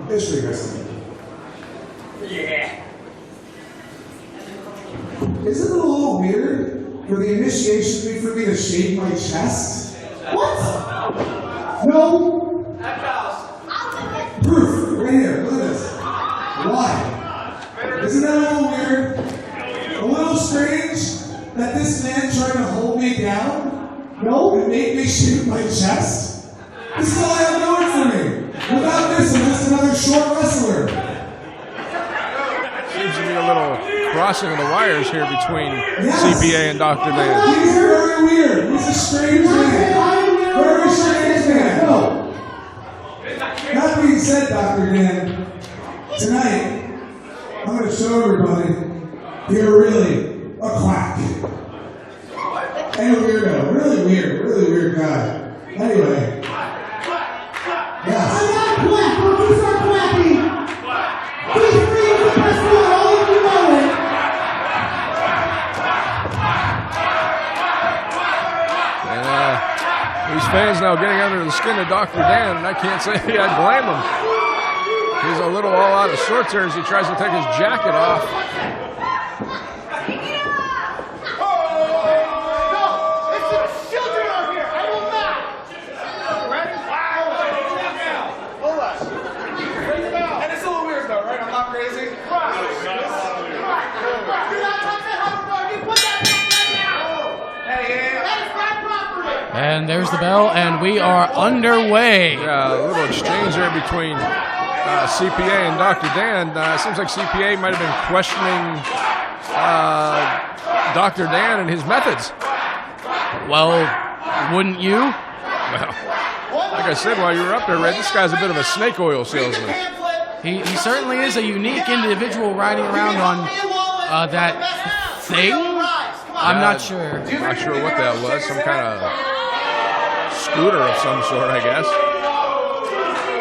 history wrestling. Yeah. Isn't it a little weird for the initiation fee for me to shave my chest? What? No. Proof right here. Look at this. Why? Isn't that a little weird? A little strange that this man tried to hold me down. No, it made me shave my chest. This is all I have going for me. Without this, I'm just another short wrestler. Seems to be a little crossing of the wires here between CPA and Dr. Dan. He's very weird. He's a strange man. Very strange man. No. That being said, Dr. Dan, Tonight, I'm going to show everybody you're really a quack. And a weirdo. Really weird guy. Anyway. Yes. I'm not a quack. Don't you start quacking. He's free of the best one. All of you know it. These fans now getting under the skin of Dr. Dan, and I can't say I blame him. He's a little all out of sorts here as he tries to take his jacket off. And there's the bell, and we are underway. Yeah, a little exchange there between CPA and Dr. Dan. Seems like CPA might have been questioning Dr. Dan and his methods. Well, wouldn't you? Well, like I said while you were up there, Red, this guy's a bit of a snake oil salesman. He certainly is a unique individual riding around on that thing. I'm not sure. I'm not sure what that was. Some kind of scooter of some sort, I guess.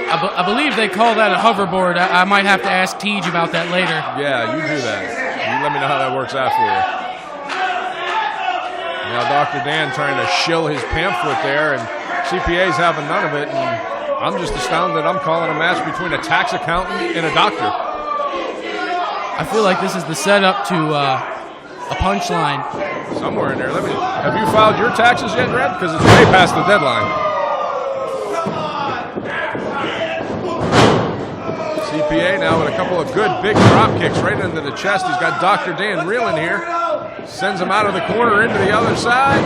I believe they call that a hoverboard. I might have to ask Tej about that later. Yeah, you do that. You let me know how that works out for you. Now Dr. Dan trying to shill his pamphlet there, and CPA's having none of it, and I'm just astounded I'm calling a match between a tax accountant and a doctor. I feel like this is the setup to a punchline. Somewhere in there. Have you filed your taxes yet, Red? Because it's way past the deadline. CPA now with a couple of good big drop kicks right into the chest. He's got Dr. Dan reeling here. Sends him out of the corner into the other side.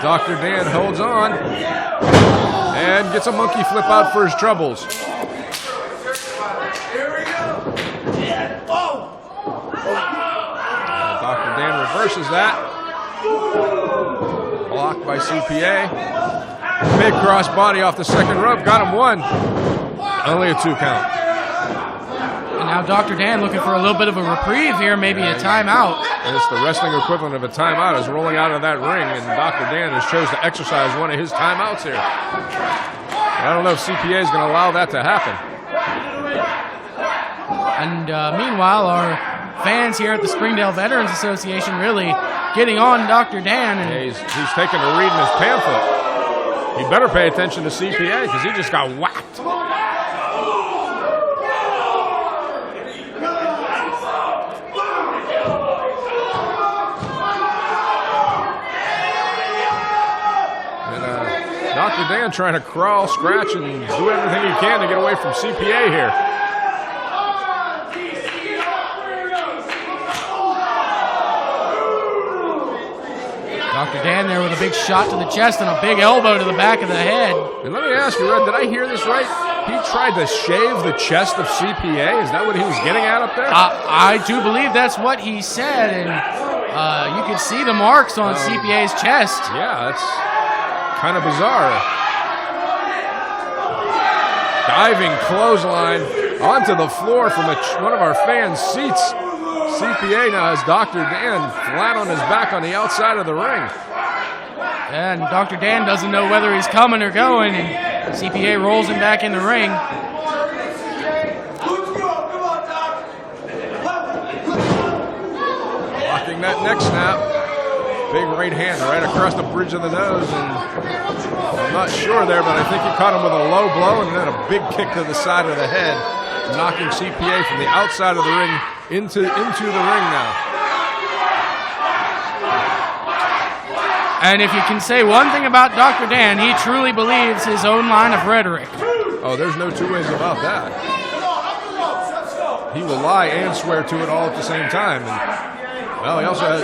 Dr. Dan holds on and gets a monkey flip out for his troubles. Dr. Dan reverses that. Blocked by CPA. Big cross body off the second rope. Got him one. Only a 2 count. And now Dr. Dan looking for a little bit of a reprieve here, maybe a timeout. And it's the wrestling equivalent of a timeout is rolling out of that ring, and Dr. Dan has chose to exercise one of his timeouts here. I don't know if CPA is going to allow that to happen. And meanwhile, our fans here at the Springdale Veterans Association really getting on Dr. Dan. And yeah, he's taking a read in his pamphlet. He better pay attention to CPA because he just got whacked. And Dr. Dan trying to crawl, scratch, and do everything he can to get away from CPA here. Dr. Dan there with a big shot to the chest and a big elbow to the back of the head. And let me ask you, Red, did I hear this right? He tried to shave the chest of CPA? Is that what he was getting at up there? I do believe that's what he said, and you can see the marks on CPA's chest. Yeah, that's kind of bizarre. Diving clothesline onto the floor from one of our fans' seats. CPA now has Dr. Dan flat on his back on the outside of the ring. And Dr. Dan doesn't know whether he's coming or going, and CPA rolls him back in the ring. Blocking that neck snap. Big right hand right across the bridge of the nose, and I'm not sure there, but I think he caught him with a low blow and then a big kick to the side of the head, knocking CPA from the outside of the ring into the ring now. And if you can say one thing about Dr. Dan, he truly believes his own line of rhetoric. Oh, there's no two ways about that. He will lie and swear to it all at the same time. And, well, he also has,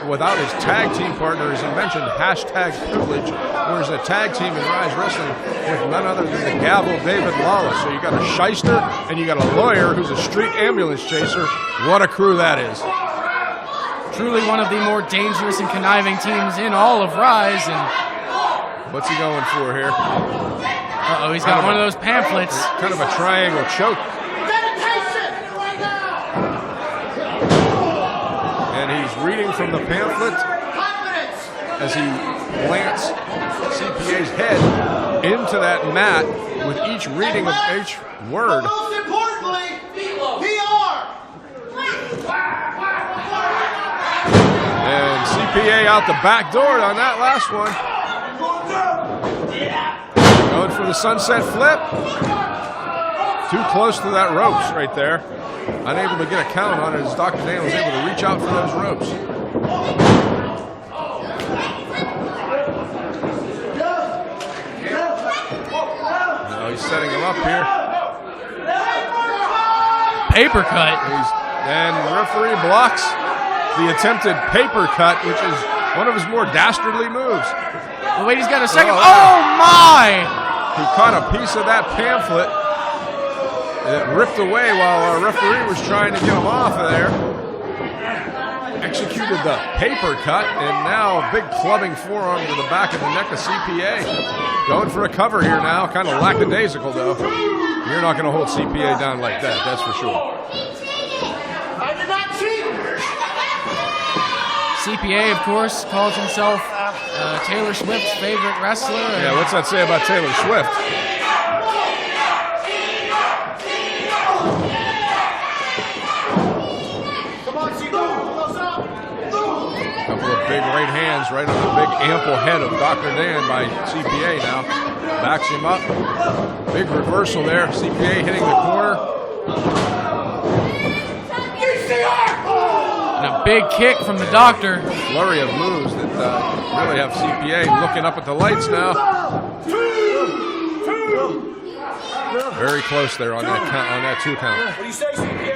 without his tag team partner, as he mentioned, #privilege, whereas a tag team in Ryse Wrestling with none other than the gavel David Lawless. So you got a shyster and you got a lawyer who's a street ambulance chaser. What a crew that is. Truly one of the more dangerous and conniving teams in all of Ryse. And what's he going for here? Uh-oh, he's got one of those pamphlets. Kind of a triangle choke. And he's reading from the pamphlet as he plants CPA's head into that mat with each reading of each word. Most importantly, PR. And CPA out the back door on that last one. Going for the sunset flip. Too close to that ropes right there. Unable to get a count on it as Dr. Dan was able to reach out for those ropes. Now he's setting him up here. Paper cut. And the referee blocks the attempted paper cut, which is one of his more dastardly moves. Oh, wait, he's got a second. Oh, Oh, my! He caught a piece of that pamphlet that ripped away while our referee was trying to get him off of there. Executed the paper cut, and now big clubbing forearm to the back of the neck of CPA. Going for a cover here now, kind of lackadaisical though. You're not going to hold CPA down like that, that's for sure. I did not cheat. CPA, of course, calls himself Taylor Swift's favorite wrestler. Yeah, what's that say about Taylor Swift? Couple of big right hands right on the big ample head of Dr. Dan by CPA now. Backs him up. Big reversal there. CPA hitting the corner. And a big kick from the doctor. Flurry of moves that really have CPA looking up at the lights now. Very close there on that count, on that 2 count. What do you say, CPA?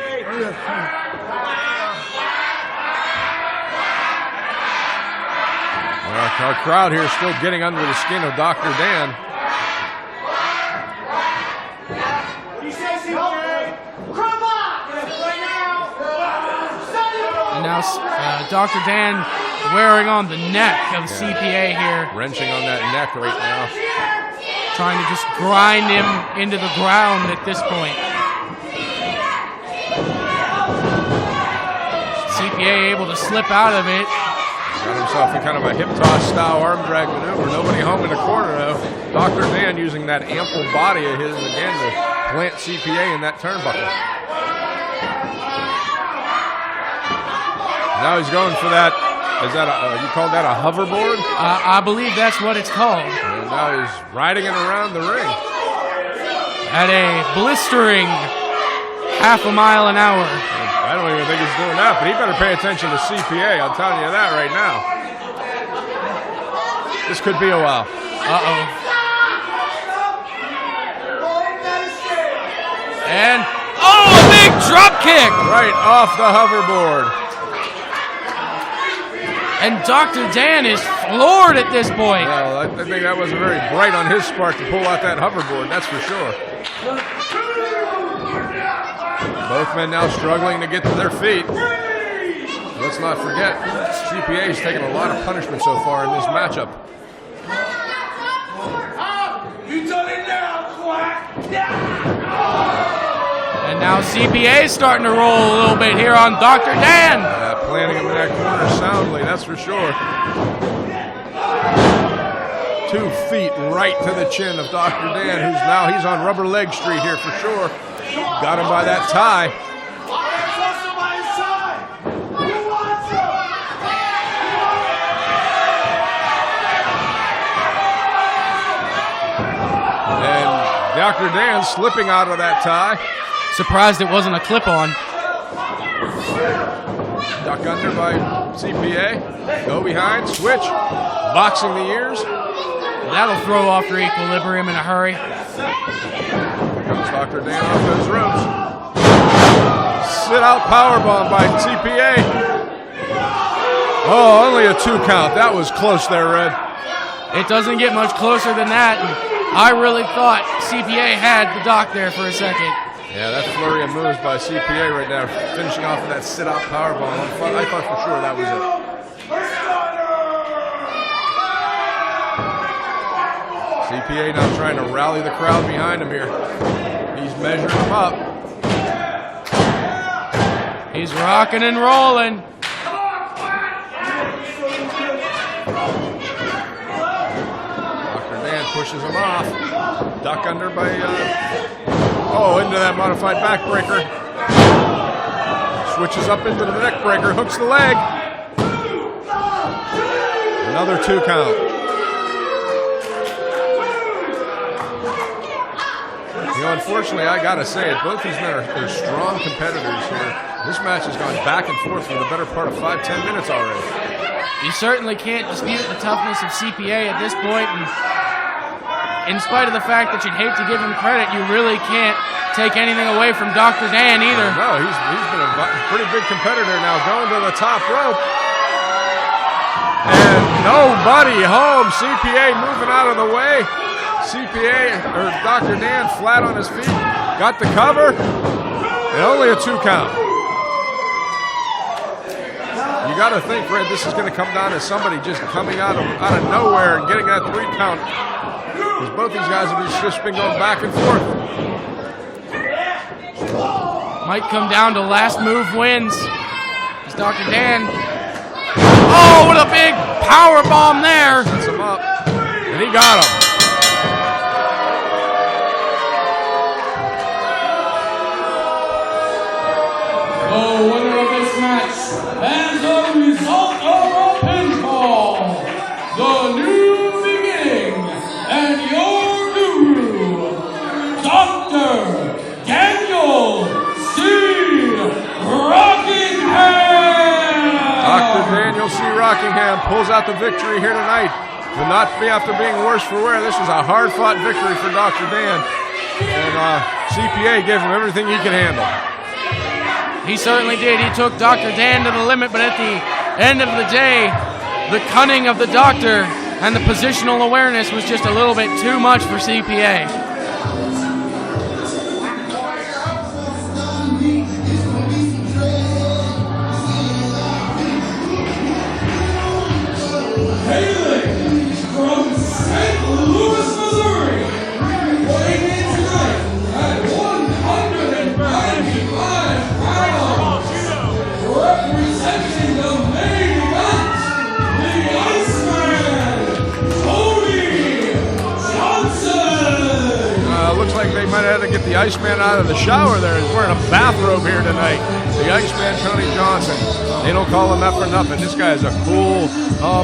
Our crowd here is still getting under the skin of Dr. Dan. And now Dr. Dan wearing on the neck of CPA here. Wrenching on that neck right now. Trying to just grind him into the ground at this point. CPA able to slip out of it. Got himself in kind of a hip toss style arm drag maneuver. Nobody home in the corner though. Dr. Dan using that ample body of his again to plant CPA in that turnbuckle. Now he's going for that. Is that you call that a hoverboard? I believe that's what it's called. And now he's riding it around the ring. At a blistering ½ mile an hour. I don't even think he's doing that, but he better pay attention to CPA. I'm telling you that right now. This could be a while. Uh-oh. And, oh, a big drop kick! Right off the hoverboard. And Dr. Dan is floored at this point. Well, I think that wasn't very bright on his part to pull out that hoverboard, that's for sure. Both men now struggling to get to their feet. Let's not forget, CPA's taken a lot of punishment so far in this matchup. You done it now, quack! And now CPA's starting to roll a little bit here on Dr. Dan. Planting him in that corner soundly, that's for sure. 2 feet right to the chin of Dr. Dan, he's on rubber leg street here for sure. Got him by that tie. And Dr. Dan slipping out of that tie. Surprised it wasn't a clip-on. Duck under by CPA. Go behind, switch. Boxing the ears. That'll throw off their equilibrium in a hurry. Comes Dr. Dan off those ropes. Sit out powerbomb by CPA. Oh, only a 2 count. That was close there, Red. It doesn't get much closer than that. And I really thought CPA had the doc there for a second. Yeah, that flurry of moves by CPA right now, finishing off with that sit out powerbomb. I thought for sure that was it. CPA now trying to rally the crowd behind him here. He's measuring them up. He's rocking and rolling. Dr. Dan pushes him off. Duck under by, into that modified backbreaker. Switches up into the neck breaker, hooks the leg. Another 2 count. You know, unfortunately, I gotta say it, both these men are strong competitors here. This match has gone back and forth for the better part of 5-10 minutes already. You certainly can't dispute the toughness of CPA at this point, and in spite of the fact that you'd hate to give him credit, you really can't take anything away from Dr. Dan either. No, he's been a pretty big competitor now, going to the top rope. And nobody home. CPA moving out of the way. CPA, or Dr. Dan, flat on his feet. Got the cover. And only a 2 count. You got to think, Fred, this is going to come down to somebody just coming out of nowhere and getting that 3 count. Because both these guys have just been going back and forth. Might come down to last move wins. It's Dr. Dan. Oh, what a big power bomb there. Sets him up. And he got him. The winner of this match, as a result of a pinfall, the new beginning, and your guru, Dr. Daniel C. Rockingham. Dr. Daniel C. Rockingham pulls out the victory here tonight. Will not be after being worse for wear. This was a hard-fought victory for Dr. Dan. And CPA gave him everything he could handle. He certainly did. He took Dr. Dan to the limit, but at the end of the day, the cunning of the doctor and the positional awareness was just a little bit too much for CPA. Hailing from St. Louis, Missouri, weighing in tonight at 195 pounds, representing the main event, the Iceman, Tony Johnson. Looks like they might have had to get the Iceman out of the shower there. He's wearing a bathrobe here tonight. The Iceman, Tony Johnson. They don't call him that for nothing. This guy is a cool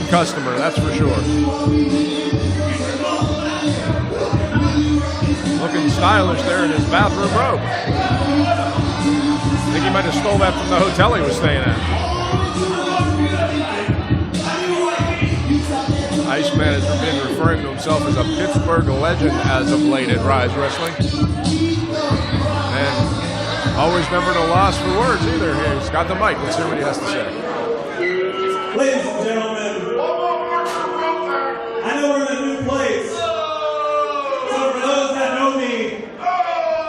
customer, that's for sure. Looking stylish there in his bathrobe robe. I think he might have stole that from the hotel he was staying at. Iceman has been referring to himself as a Pittsburgh legend as of late at Ryse Wrestling. And always never at a loss for words either. Here, he's got the mic. Let's hear what he has to say. Ladies and gentlemen, I know we're in a new place. So for those that know me,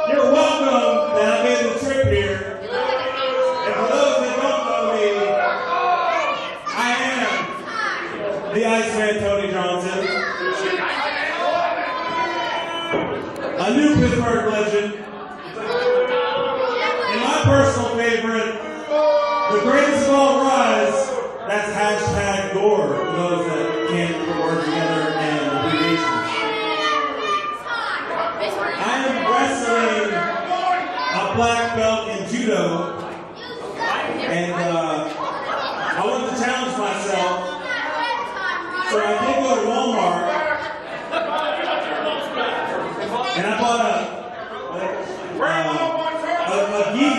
you're welcome that I made the trip here. And for those that don't know me, I am the Iceman Tony Johnson. A new Pittsburgh legend. And my personal favorite, the greatest of all Ryse, that's hashtag Gore, for those that can't put words together and abbreviations. I am wrestling a black belt in judo, and I wanted to challenge myself, so I did go to Walmart, and I bought a gi,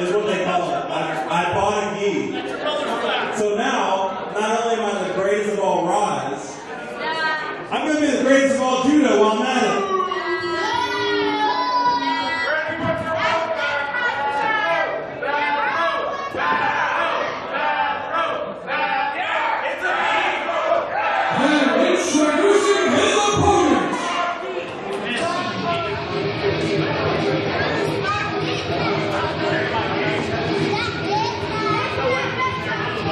is what they call it. I bought a gi. So now, not only am I the greatest of all Ryse, I'm going to be the greatest of all judo while I'm at it. And introducing his opponent,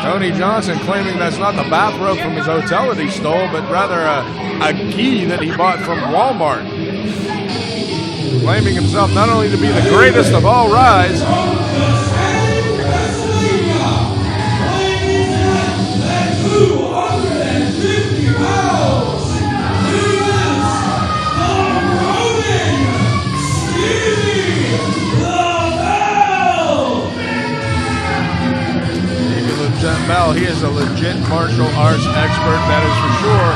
Tony Johnson claiming that's not the bathrobe from his hotel that he stole, but rather a gi that he bought from Walmart. Claiming himself not only to be the greatest of all Ryse, LeBell, he is a legit martial arts expert, that is for sure.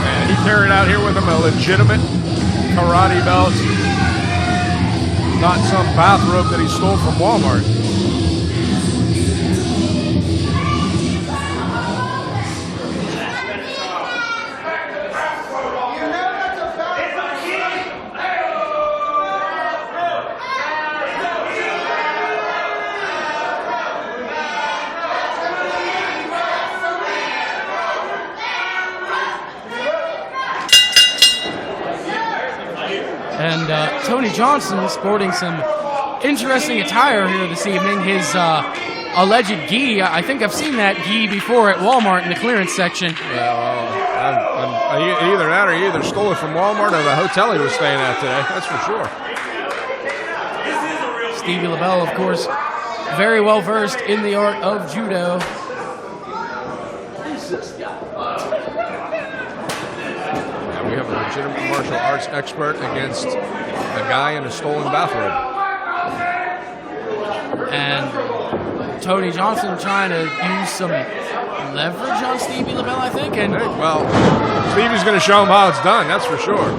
And he carried out here with him a legitimate karate belt, not some bathrobe that he stole from Walmart. And Tony Johnson sporting some interesting attire here this evening. His alleged gi, I think I've seen that gi before at Walmart in the clearance section. Yeah, well, either that or he either stole it from Walmart or the hotel he was staying at today. That's for sure. Stevie LeBell, of course, very well versed in the art of judo. We have a legitimate martial arts expert against a guy in a stolen bathrobe. And Tony Johnson trying to use some leverage on Stevie LeBell, I think. And well, Stevie's going to show him how it's done, that's for sure.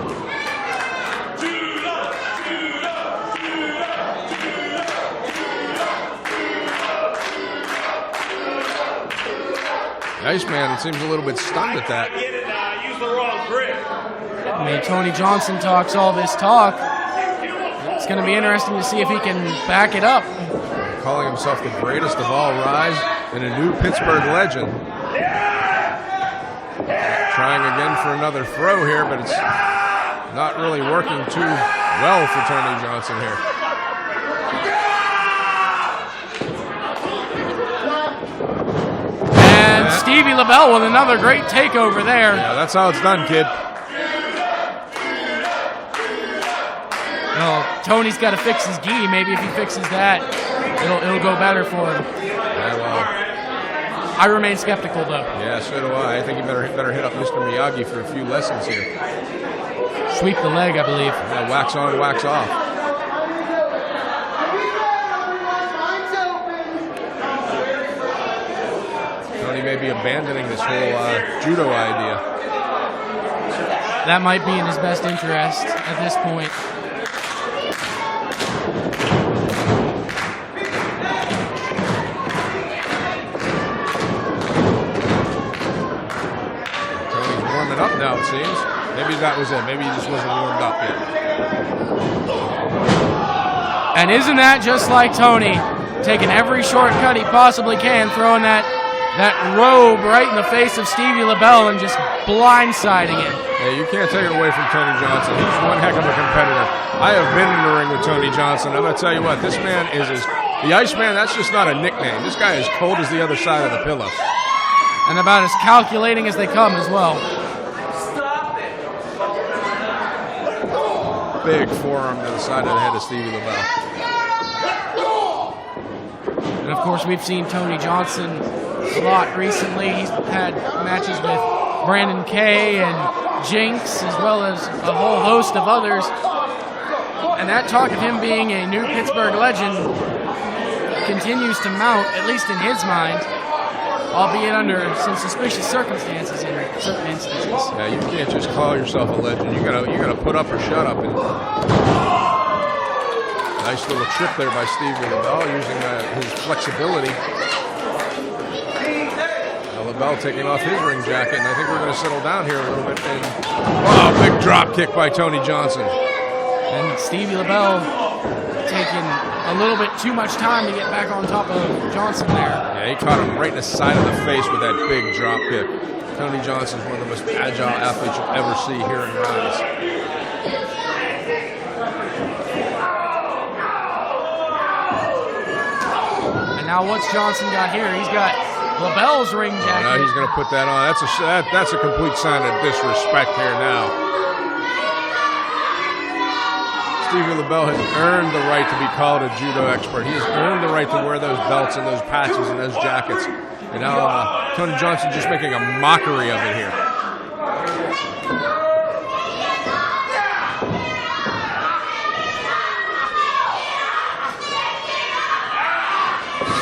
The Iceman seems a little bit stunned at that. I mean, Tony Johnson talks all this talk. It's going to be interesting to see if he can back it up. Calling himself the greatest of all Ryse and a new Pittsburgh legend. Trying again for another throw here, but it's not really working too well for Tony Johnson here. And Stevie LeBell with another great takeover there. Yeah, that's how it's done, kid. Well, Tony's got to fix his gi. Maybe if he fixes that, it'll go better for him. Yeah, well, I remain skeptical, though. Yeah, so do I. I think you better hit up Mr. Miyagi for a few lessons here. Sweep the leg, I believe. Yeah, wax on, wax off. Tony may be abandoning this whole judo idea. That might be in his best interest at this point. Up now, it seems. Maybe that was it. Maybe he just wasn't warmed up yet. And isn't that just like Tony? Taking every shortcut he possibly can, throwing that robe right in the face of Stevie LeBell and just blindsiding him. Yeah, you can't take it away from Tony Johnson. He's one heck of a competitor. I have been in the ring with Tony Johnson. I'm going to tell you what, this man is the Iceman, that's just not a nickname. This guy is cold as the other side of the pillow. And about as calculating as they come as well. Big forearm to the side of the head of Stevie LeBell. And of course, we've seen Tony Johnson a lot recently. He's had matches with Brandon Kay and Jinx, as well as a whole host of others. And that talk of him being a new Pittsburgh legend continues to mount, at least in his mind, albeit under some suspicious circumstances in certain instances. Yeah, you can't just call yourself a legend. You gotta put up or shut up. And nice little trip there by Stevie LeBell, using his flexibility. LeBell taking off his ring jacket, and I think we're going to settle down here a little bit. And big drop kick by Tony Johnson. And Stevie LeBell taking a little bit too much time to get back on top of Johnson there. Yeah, he caught him right in the side of the face with that big drop kick. Tony Johnson's one of the most agile athletes you'll ever see here in Ryse. And now what's Johnson got here? He's got LeBell's ring jacket. Now he's going to put that on. That's a complete sign of disrespect here now. Stevie LeBell has earned the right to be called a judo expert. He has earned the right to wear those belts and those patches and those jackets. And now Tony Johnson just making a mockery of it here.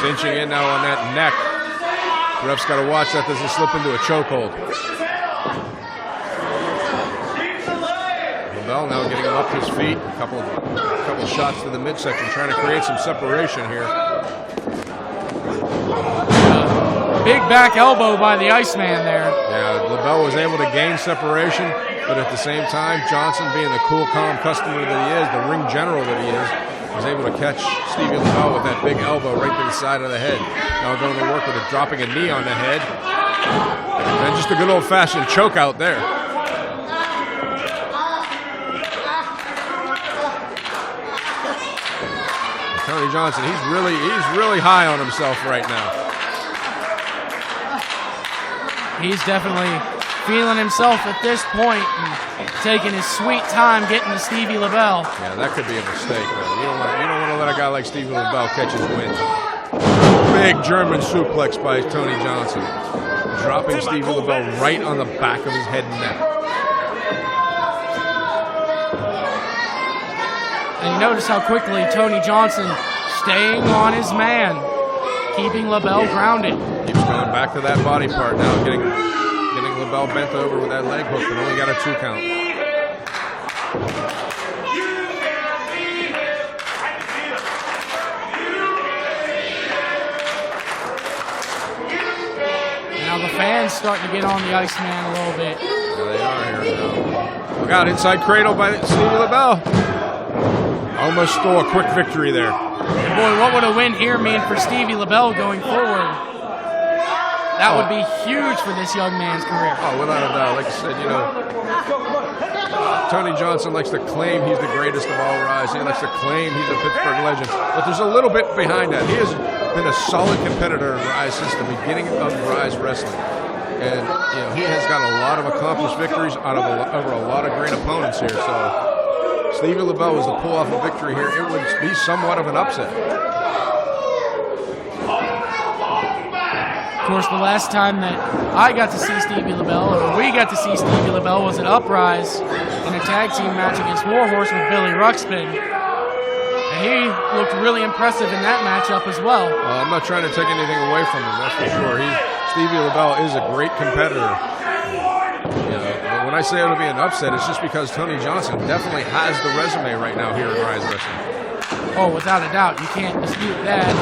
Cinching in now on that neck. Ref's got to watch that doesn't slip into a chokehold. LeBell now getting him up his feet. A couple shots to the midsection, trying to create some separation here. Big back elbow by the Iceman there. Yeah, LeBell was able to gain separation, but at the same time, Johnson, being the cool, calm customer that he is, the ring general that he is, was able to catch Stevie LeBell with that big elbow right to the side of the head. Now going to work with it, dropping a knee on the head. And just a good old-fashioned choke out there. Tony Johnson, he's really high on himself right now. He's definitely feeling himself at this point and taking his sweet time getting to Stevie LeBell. Yeah, that could be a mistake, though. You don't want to let a guy like Stevie LeBell catch his wind. Big German suplex by Tony Johnson, dropping Stevie LeBell right on the back of his head and neck. And you notice how quickly Tony Johnson staying on his man, keeping LeBell grounded. Keeps going back to that body part now, getting LeBell bent over with that leg hook, but only got a 2 count. Now the fans starting to get on the Iceman a little bit. Yeah, they are here now. Look out, inside cradle by Stevie LeBell. Almost stole a quick victory there. And boy, what would a win here mean for Stevie LeBell going forward? That would be huge for this young man's career. Oh, without a doubt. Like I said, Tony Johnson likes to claim he's the greatest of all Ryse. He likes to claim he's a Pittsburgh legend. But there's a little bit behind that. He has been a solid competitor in Ryse since the beginning of Ryse wrestling. And, he has got a lot of accomplished victories over a lot of great opponents here. So Stevie LeBell was to pull off a victory here. It would be somewhat of an upset. Of course, the last time that I got to see Stevie LeBell, or we got to see Stevie LeBell, was at Uprise in a tag team match against Warhorse with Billy Ruxpin. And he looked really impressive in that matchup as well. Well, I'm not trying to take anything away from him, that's for sure. Stevie LeBell is a great competitor. When I say it would be an upset, it's just because Tony Johnson definitely has the resume right now here in Ryse Wrestling. Oh, without a doubt. You can't dispute that.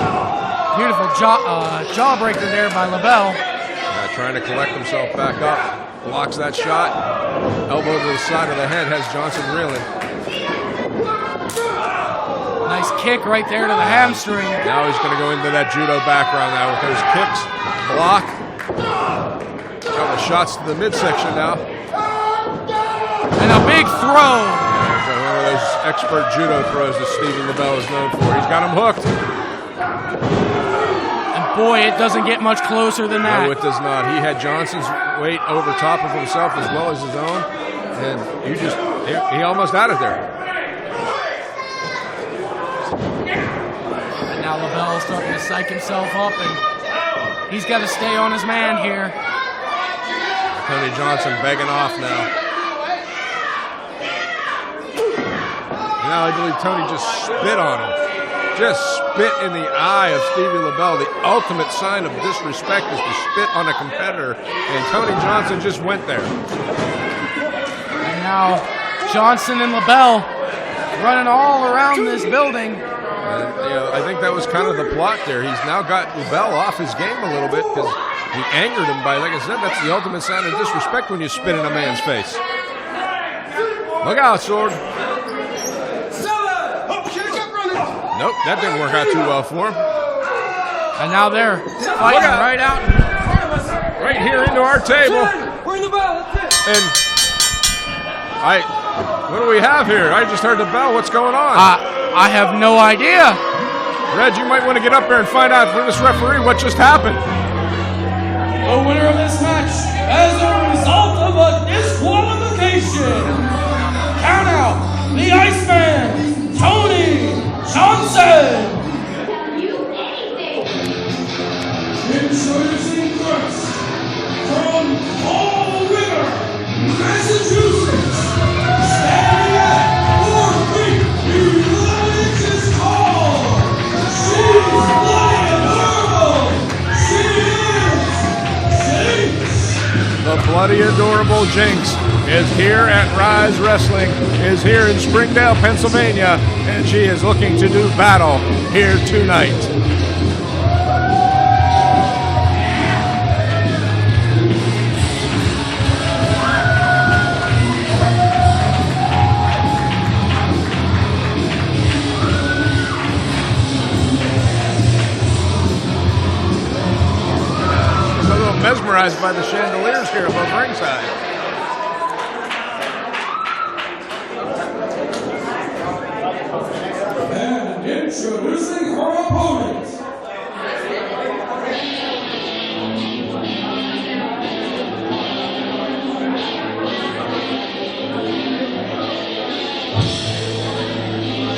Beautiful jawbreaker there by LeBell. Trying to collect himself back up. Blocks that shot. Elbow to the side of the head has Johnson reeling. Nice kick right there to the hamstring. Now he's going to go into that judo background now with those kicks. Block. Couple shots to the midsection now. And a big throw. Yeah, one of those expert judo throws that Stevie LeBell is known for. He's got him hooked. And boy, it doesn't get much closer than that. No, it does not. He had Johnson's weight over top of himself as well as his own. And he almost had it there. And now LeBell's starting to psych himself up, and he's got to stay on his man here. Tony Johnson begging off now. Now I believe Tony just spit on him. Just spit in the eye of Stevie LeBell. The ultimate sign of disrespect is to spit on a competitor. And Tony Johnson just went there. And now Johnson and LeBell running all around this building. And, I think that was kind of the plot there. He's now got LeBell off his game a little bit because he angered him by, like I said, that's the ultimate sign of disrespect when you spit in a man's face. Look out, Sword. Nope, that didn't work out too well for him. And now they're fighting right out. Right here into our table. We're in the bell, that's it. And what do we have here? I just heard the bell. What's going on? I have no idea. Reg, you might want to get up there and find out from this referee what just happened. The winner of this match as a result of a disqualification. Count out the Iceman, Tony Johnson. Introducing first, from Fall River, Massachusetts, standing at 4 feet 11 inches tall. She's bloody adorable. She is Jinx. The bloody adorable Jinx is here at Ryse Wrestling, is here in Springdale, Pennsylvania, and she is looking to do battle here tonight. Mesmerized by the chandeliers here above ringside. And introducing her opponent.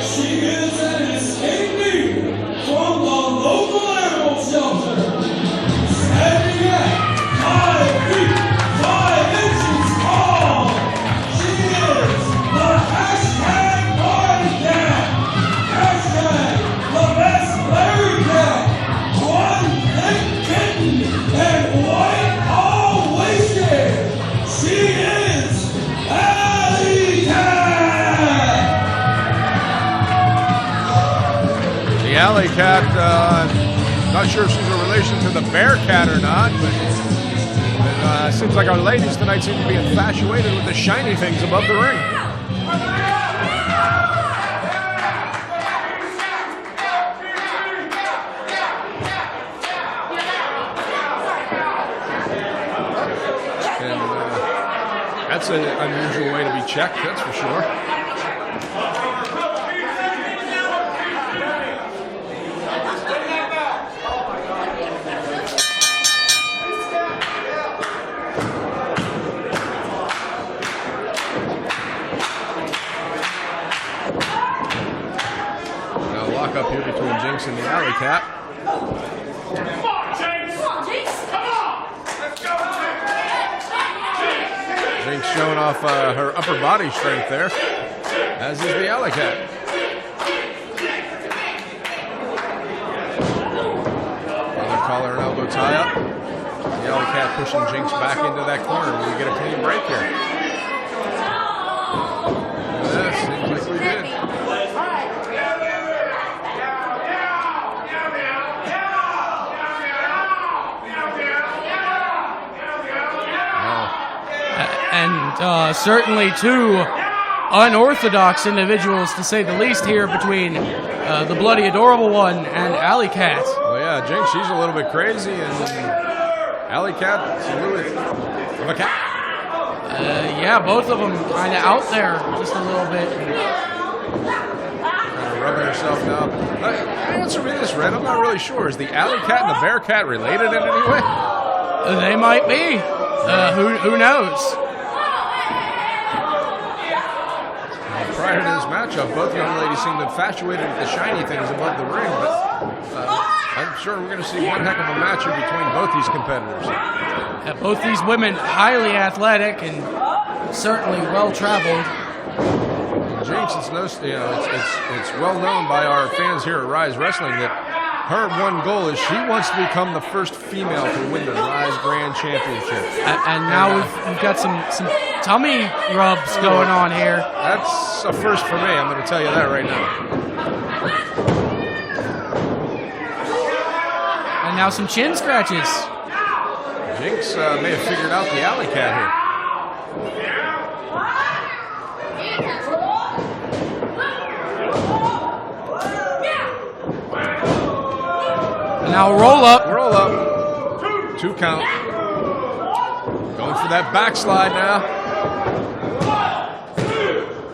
She is an escapee from the local animal shelter. Standing at 5 feet 5 inches tall. She is the hashtag Party Cat. Hashtag the best Larry Cat. One thick kitten and white all wasted. She is Allie Cat. The Alley Cat, not sure if she's a relation to the Bear Cat or not, but seems like our ladies tonight seem to be infatuated with the shiny things above the ring. And that's an unusual way to be checked, that's for sure. Up here between Jinx and the Alley Cat. Come on, Jinx! Come on, Jinx! Come on! Let's go, Jinx! Jinx showing off her upper body strength there, as is the Alley Cat. Another collar and elbow tie up. The Alley Cat pushing Jinx back into that corner. Will we get a clean break here? Yeah, seems like we did. And certainly two unorthodox individuals, to say the least, here between the bloody adorable one and Alley Cat. Well, yeah, Jinx, she's a little bit crazy, and Alley Cat is a little bit of a cat. Yeah, both of them kind of out there just a little bit. Kind of rubbing herself down. Answer me this, Red. I'm not really sure. Is the Alley Cat and the Bear Cat related in any way? They might be. Who knows? Prior to this matchup, both young ladies seemed infatuated with the shiny things above the ring, but I'm sure we're going to see one heck of a match here between both these competitors. Yeah, both these women highly athletic and certainly well traveled. Jinx, it's well known by our fans here at Ryse Wrestling that her one goal is she wants to become the first female to win the Ryse Grand Championship. And now we've got some tummy rubs going on here. That's a first for me, I'm going to tell you that right now. And now some chin scratches. Jinx may have figured out the Alley Cat here. Now roll up. Roll up. 2 count. Going for that backslide now.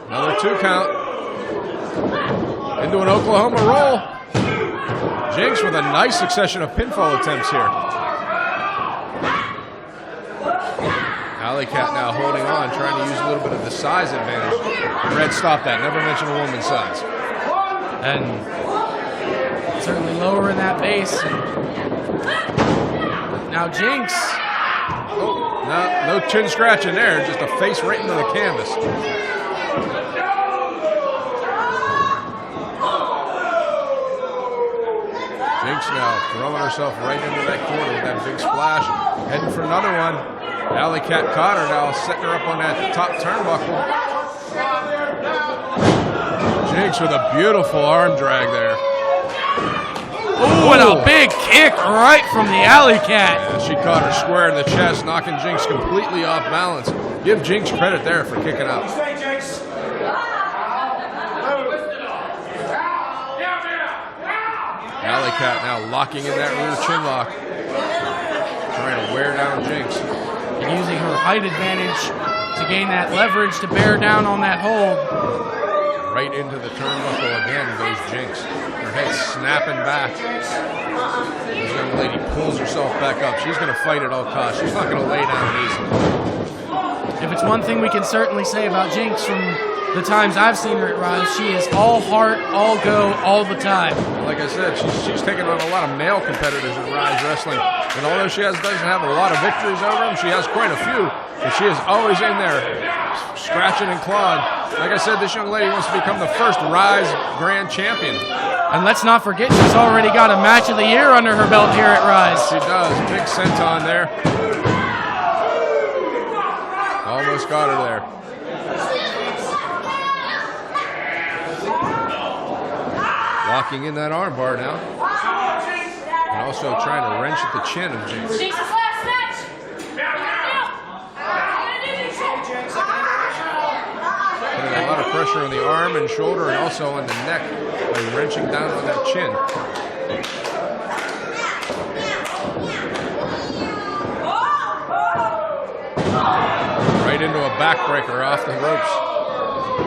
Another 2 count. Into an Oklahoma roll. Jinx with a nice succession of pinfall attempts here. Alley Cat now holding on, trying to use a little bit of the size advantage. Red, stop that. Never mention a woman's size. And certainly lowering that base. Now Jinx. Oh, no chin scratching there, just a face right into the canvas. Jinx now throwing herself right into that corner with that big splash. Heading for another one. Alley Cat caught her now, setting her up on that top turnbuckle. Jinx with a beautiful arm drag there. Ooh, and a big kick right from the Alley Cat. Yeah, she caught her square in the chest, knocking Jinx completely off balance. Give Jinx credit there for kicking out. Alley Cat now locking in that rear chin lock, trying to wear down Jinx. And using her height advantage to gain that leverage to bear down on that hold. Right into the turnbuckle again goes Jinx. Her head snapping back. This young lady pulls herself back up. She's going to fight at all costs. She's not going to lay down easy. If it's one thing we can certainly say about Jinx from the times I've seen her at Ryse, she is all heart, all go, all the time. Like I said, she's taken on a lot of male competitors in Ryse Wrestling. And although she doesn't have a lot of victories over them, she has quite a few. But she is always in there, scratching and clawing. Like I said, this young lady wants to become the first Ryse Grand Champion. And let's not forget, she's already got a match of the year under her belt here at Ryse. She does. Big senton there. Almost got her there. Locking in that armbar now. And also trying to wrench at the chin of Jinx. Putting a lot of pressure on the arm and shoulder and also on the neck by wrenching down on that chin. Right into a backbreaker off the ropes.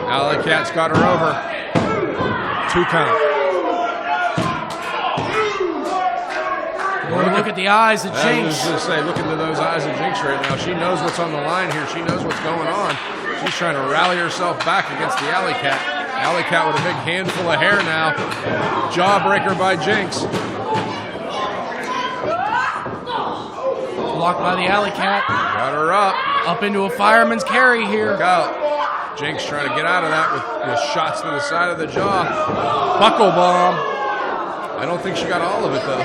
Alley Cat's got her over. 2 count. Look at the eyes of Jinx. I was going to say, look into those eyes of Jinx right now. She knows what's on the line here. She knows what's going on. She's trying to rally herself back against the Alley Cat. Alley Cat with a big handful of hair now. Jawbreaker by Jinx. Blocked by the Alley Cat. Got her up. Up into a fireman's carry here. Look out. Jinx trying to get out of that with shots to the side of the jaw. Buckle bomb. I don't think she got all of it, though.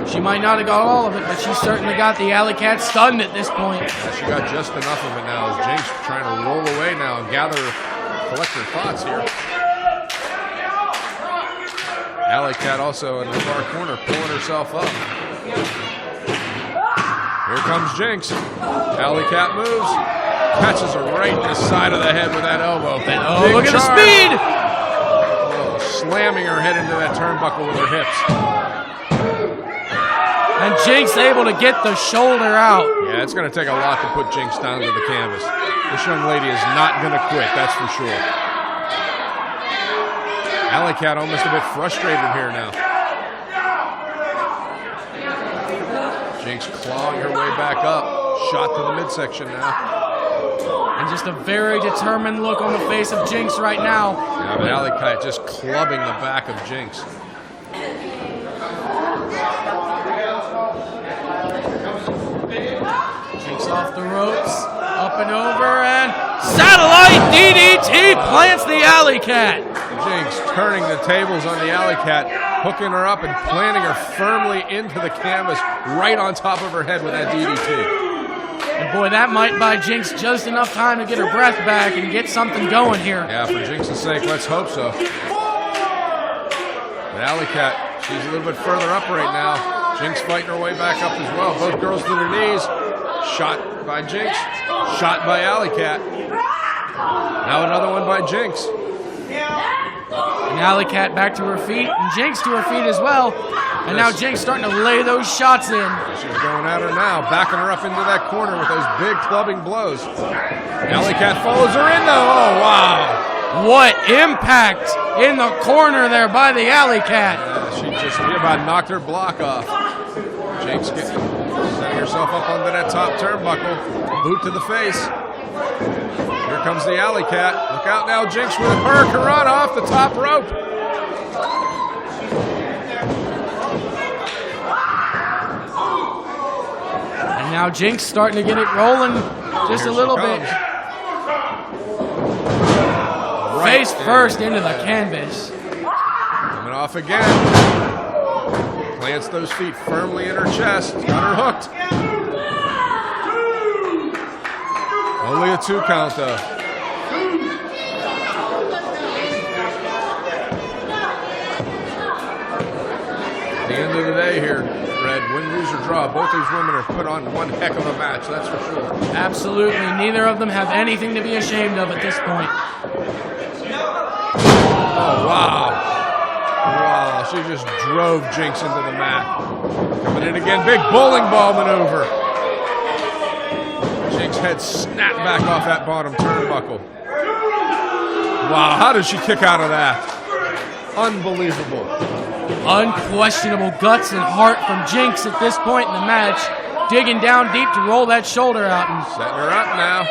She might not have got all of it, but she certainly got the Alley Cat stunned at this point. Yeah, she got just enough of it now as Jinx trying to roll away now and collect her thoughts here. Alley Cat also in the far corner pulling herself up. Here comes Jinx. Alley Cat moves. Catches her right in the side of the head with that elbow. Oh, look at the speed! Oh, slamming her head into that turnbuckle with her hips. And Jinx able to get the shoulder out. Yeah, it's going to take a lot to put Jinx down to the canvas. This young lady is not going to quit, that's for sure. Alley Cat almost a bit frustrated here now. Jinx clawing her way back up. Shot to the midsection now. And just a very determined look on the face of Jinx right now. Yeah, but Alley Cat just clubbing the back of Jinx. Jinx off the ropes, up and over, and satellite DDT plants the Alley Cat. Jinx turning the tables on the Alley Cat, hooking her up and planting her firmly into the canvas right on top of her head with that DDT. And boy, that might buy Jinx just enough time to get her breath back and get something going here. Yeah, for Jinx's sake, let's hope so. But Alley Cat, she's a little bit further up right now. Jinx fighting her way back up as well. Both girls to their knees. Shot by Jinx. Shot by Alley Cat. Now another one by Jinx. And Alley Cat back to her feet, and Jinx to her feet as well. And now Jinx starting to lay those shots in. She's going at her now, backing her up into that corner with those big clubbing blows. Alley Cat follows her in though. Oh, wow. What impact in the corner there by the Alley Cat. Yeah, she just about knocked her block off. Jinx Setting herself up onto that top turnbuckle. Boot to the face. Here comes the Alley Cat. Look out now, Jinx with a hurricane off the top rope. And now Jinx starting to get it rolling just a little bit. Face first into the canvas. Coming off again. Plants those feet firmly in her chest. Got her hooked. Only a 2 count though. At the end of the day here, Red, win, lose, or draw, both these women have put on one heck of a match, that's for sure. Absolutely. Neither of them have anything to be ashamed of at this point. Oh, wow. Wow, she just drove Jinx into the mat. Coming in again, big bowling ball maneuver. Jinx head snapped back off that bottom turnbuckle. Wow, how did she kick out of that? Unbelievable. Unquestionable guts and heart from Jinx at this point in the match. Digging down deep to roll that shoulder out. And setting her up now.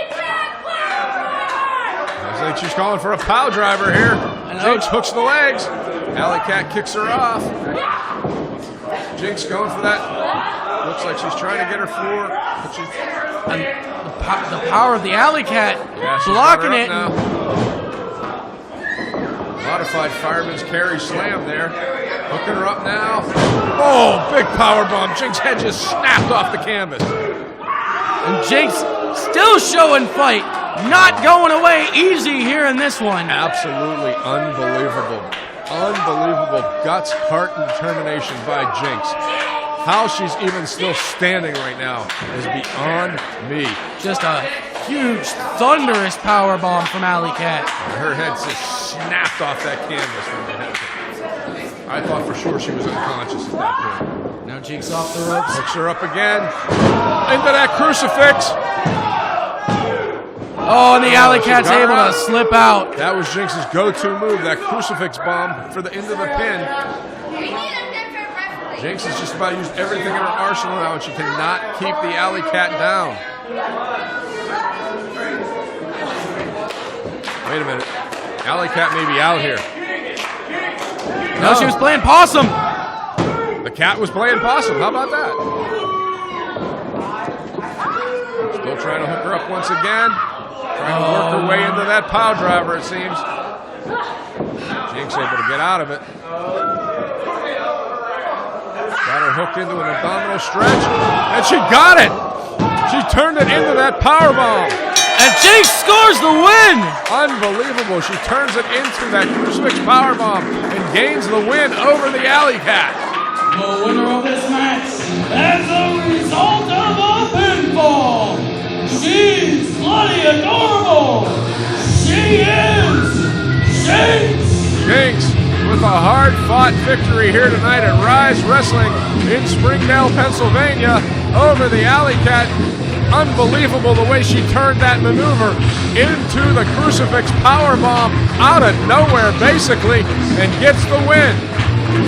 Looks like she's calling for a pow driver here. Jinx hooks the legs. Alley Cat kicks her off. Jinx going for that. Looks like she's trying to get her floor. And the power of the Alley Cat blocking it. Now. Modified fireman's carry slam there. Hooking her up now. Oh, big power bomb. Jinx head just snapped off the canvas. And Jinx still showing fight. Not going away easy here in this one. Absolutely unbelievable. Unbelievable guts, heart, and determination by Jinx. How she's even still standing right now is beyond me. Just a huge, thunderous power bomb from Alley Cat. Her head just snapped off that canvas when it happened. I thought for sure she was unconscious at that point. Now Jinx off the ropes. Hooks her up again. Into that crucifix. Oh, and the Alley Cat's able to slip out. That was Jinx's go-to move, that crucifix bomb for the end of the pin. Jinx has just about used everything in her arsenal now, and she cannot keep the Alley Cat down. Wait a minute. Alley Cat may be out here. No, she was playing possum. The cat was playing possum. How about that? Still trying to hook her up once again. Trying to work her way into that power driver, it seems. Jinx able to get out of it. Got her hooked into an abdominal stretch, and she got it! She turned it into that power bomb. And Jinx scores the win! Unbelievable. She turns it into that crucifix power bomb and gains the win over the Alley Cat. The winner of this match, as a result of a pinfall, she's bloody adorable. She is Jinx. Jinx with a hard-fought victory here tonight at Ryse Wrestling in Springdale, Pennsylvania, over the Alley Cat. Unbelievable the way she turned that maneuver into the crucifix powerbomb out of nowhere, basically, and gets the win.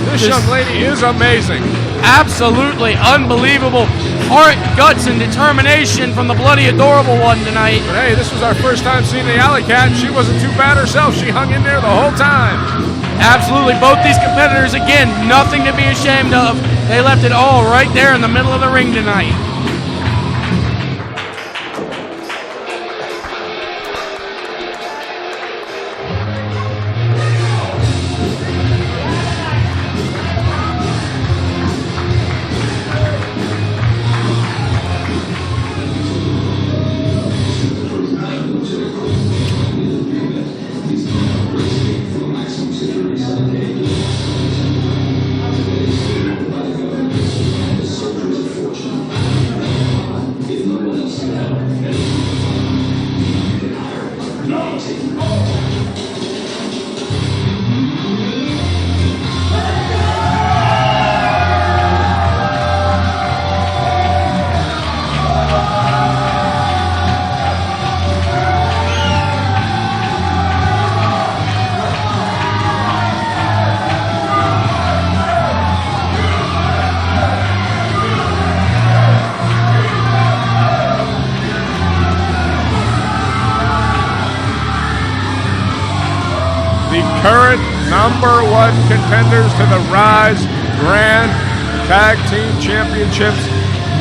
This young lady is amazing. Absolutely unbelievable heart, guts, and determination from the bloody adorable one tonight. But hey, this was our first time seeing the Alley Cat, and she wasn't too bad herself. She hung in there the whole time. Absolutely. Both these competitors, again, nothing to be ashamed of. They left it all right there in the middle of the ring tonight. current #1 contenders to the Ryse Grand Tag Team Championships,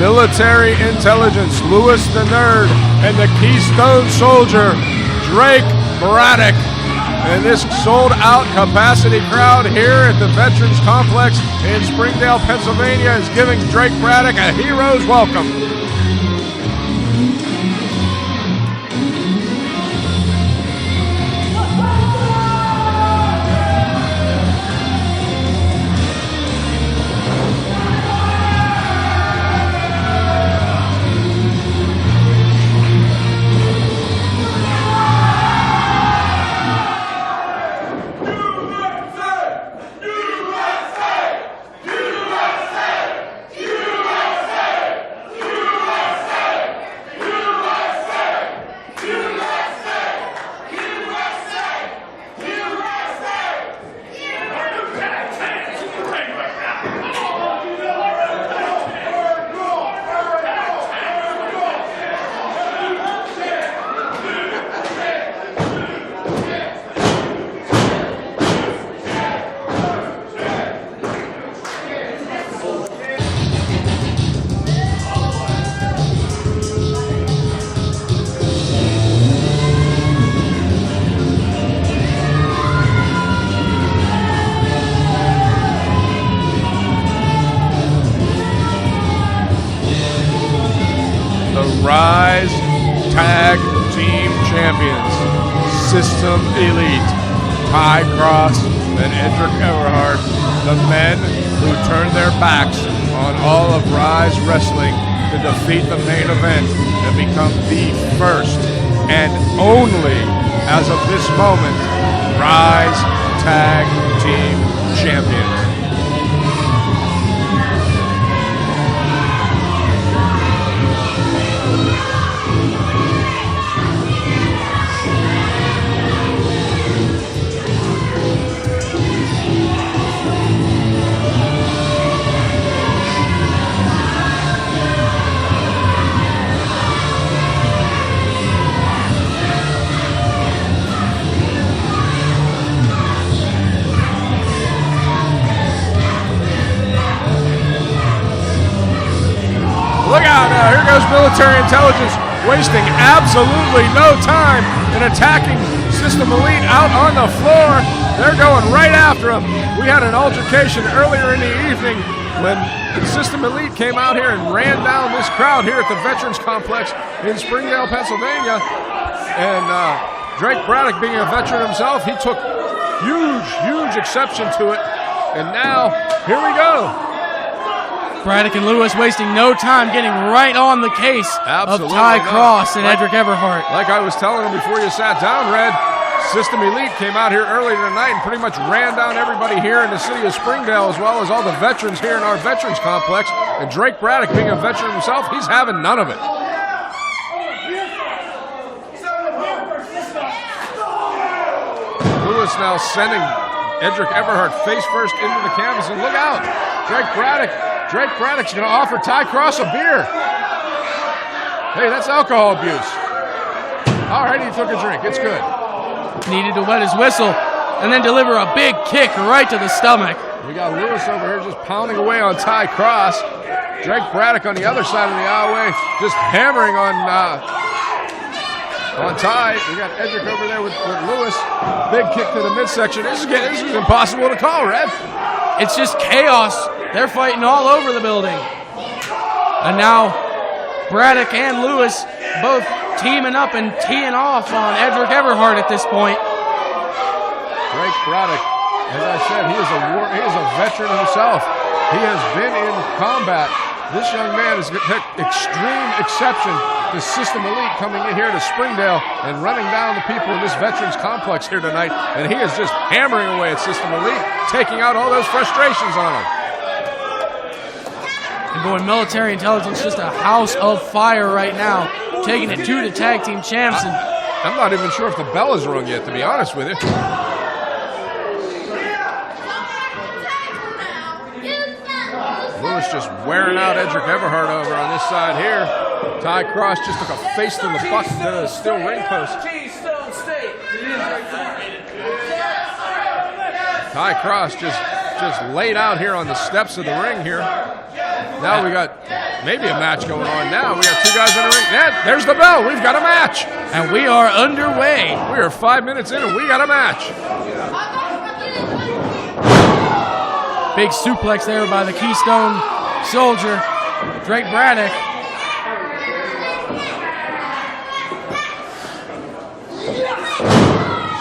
Military Intelligence, Lewis the Nerd, and the Keystone Soldier, Drake Braddock. And this sold-out capacity crowd here at the Veterans Complex in Springdale, Pennsylvania is giving Drake Braddock a hero's welcome. Ryse Tag Team Champions, System Elite, Ty Cross and Edric Everhart, the men who turned their backs on all of Ryse Wrestling to defeat the main event and become the first and only, as of this moment, Ryse Tag Team Champions. Look out now, here goes Military Intelligence, wasting absolutely no time in attacking System Elite out on the floor. They're going right after him. We had an altercation earlier in the evening when System Elite came out here and ran down this crowd here at the Veterans Complex in Springdale, Pennsylvania. And Drake Braddock, being a veteran himself, he took huge exception to it. And now, here we go. Braddock and Lewis wasting no time getting right on the case of Ty Cross and Edric Everhart. Like I was telling him before you sat down, Red, System Elite came out here earlier tonight and pretty much ran down everybody here in the city of Springdale, as well as all the veterans here in our Veterans Complex. And Drake Braddock, being a veteran himself, he's having none of it. Lewis now sending Edric Everhart face first into the canvas, and look out, Drake Braddock's going to offer Ty Cross a beer. Hey, that's alcohol abuse. All right, he took a drink. It's good. Needed to wet his whistle and then deliver a big kick right to the stomach. We got Lewis over here just pounding away on Ty Cross. Drake Braddock on the other side of the aisleway just hammering on Ty. We got Edric over there with Lewis. Big kick to the midsection. This is impossible to call, Red. It's just chaos. They're fighting all over the building. And now Braddock and Lewis both teaming up and teeing off on Edric Everhart at this point. Drake Braddock, as I said, he is a veteran himself. He has been in combat. This young man has taken extreme exception to System Elite coming in here to Springdale and running down the people in this Veterans Complex here tonight. And he is just hammering away at System Elite, taking out all those frustrations on him. And boy, Military Intelligence just a house of fire right now, taking it to the tag team champs. And I'm not even sure if the bell is rung yet, to be honest with you. Lewis just wearing out Edric Everhart over on this side here. Ty Cross just took a face to the steel ring post. Ty Cross just laid out here on the steps of the ring here. Now we got maybe a match going on now. We got two guys in the ring. There's the bell. We've got a match. And we are underway. We are 5 minutes in and we got a match. Big suplex there by the Keystone Soldier, Drake Braddock.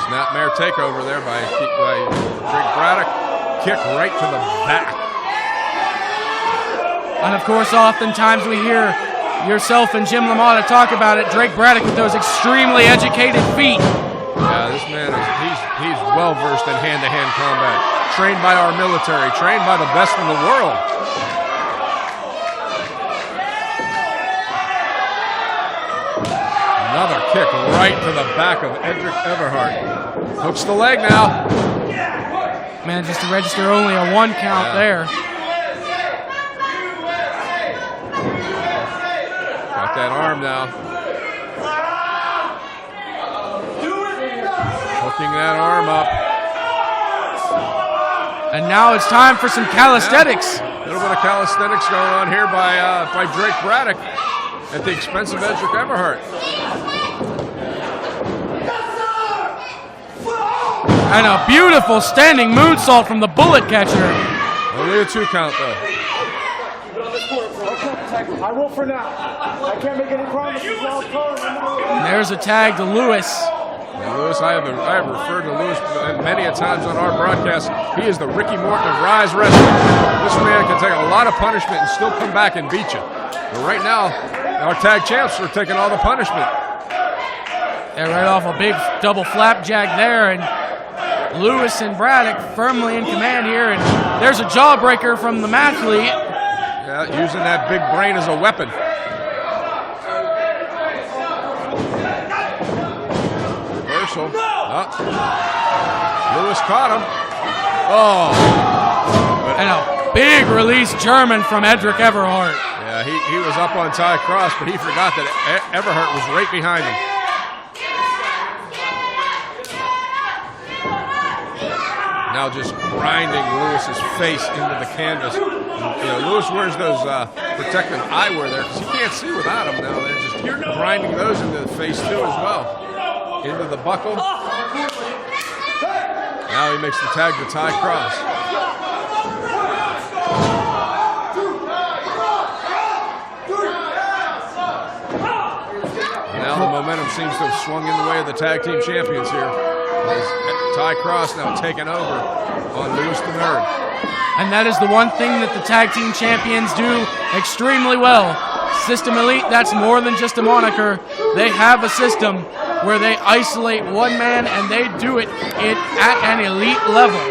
Snapmare takeover there by Drake Braddock. Kick right to the back. And of course, oftentimes we hear yourself and Jim LaMotta talk about it. Drake Braddock with those extremely educated feet. Yeah, this man he's well versed in hand-to-hand combat. Trained by our military, trained by the best in the world. Another kick right to the back of Edric Everhart. Hooks the leg now. Manages to register only a 1 count there. Got that arm now. Hooking that arm up. And now it's time for some calisthenics. A little bit of calisthenics going on here by Drake Braddock at the expense of Edric Everhart. And a beautiful standing moonsault from the bullet catcher. Only a 2 count though. I will for now. I can't make any promises. And there's a tag to Lewis. Now, Lewis, I have referred to Lewis many a times on our broadcast. He is the Ricky Morton of Ryse Wrestling. This man can take a lot of punishment and still come back and beat you. But right now, our tag champs are taking all the punishment. Yeah, right off a big double flapjack there, and Lewis and Braddock firmly in command here, and there's a jawbreaker from the mathlete. Yeah, using that big brain as a weapon. Reversal. Lewis caught him. Oh. And a big release German from Edric Everhart. Yeah, he was up on Ty Cross, but he forgot that Everhart was right behind him. Now just grinding Lewis's face into the canvas. You know, Lewis wears those protective eyewear there because he can't see without them now. They're just grinding those into the face too as well. Into the buckle. Now he makes the tag to Ty Cross. Now the momentum seems to have swung in the way of the tag team champions here. As Ty Cross now taking over on Lewis the Nerd. And that is the one thing that the tag team champions do extremely well. System Elite, that's more than just a moniker. They have a system where they isolate one man and they do it at an elite level.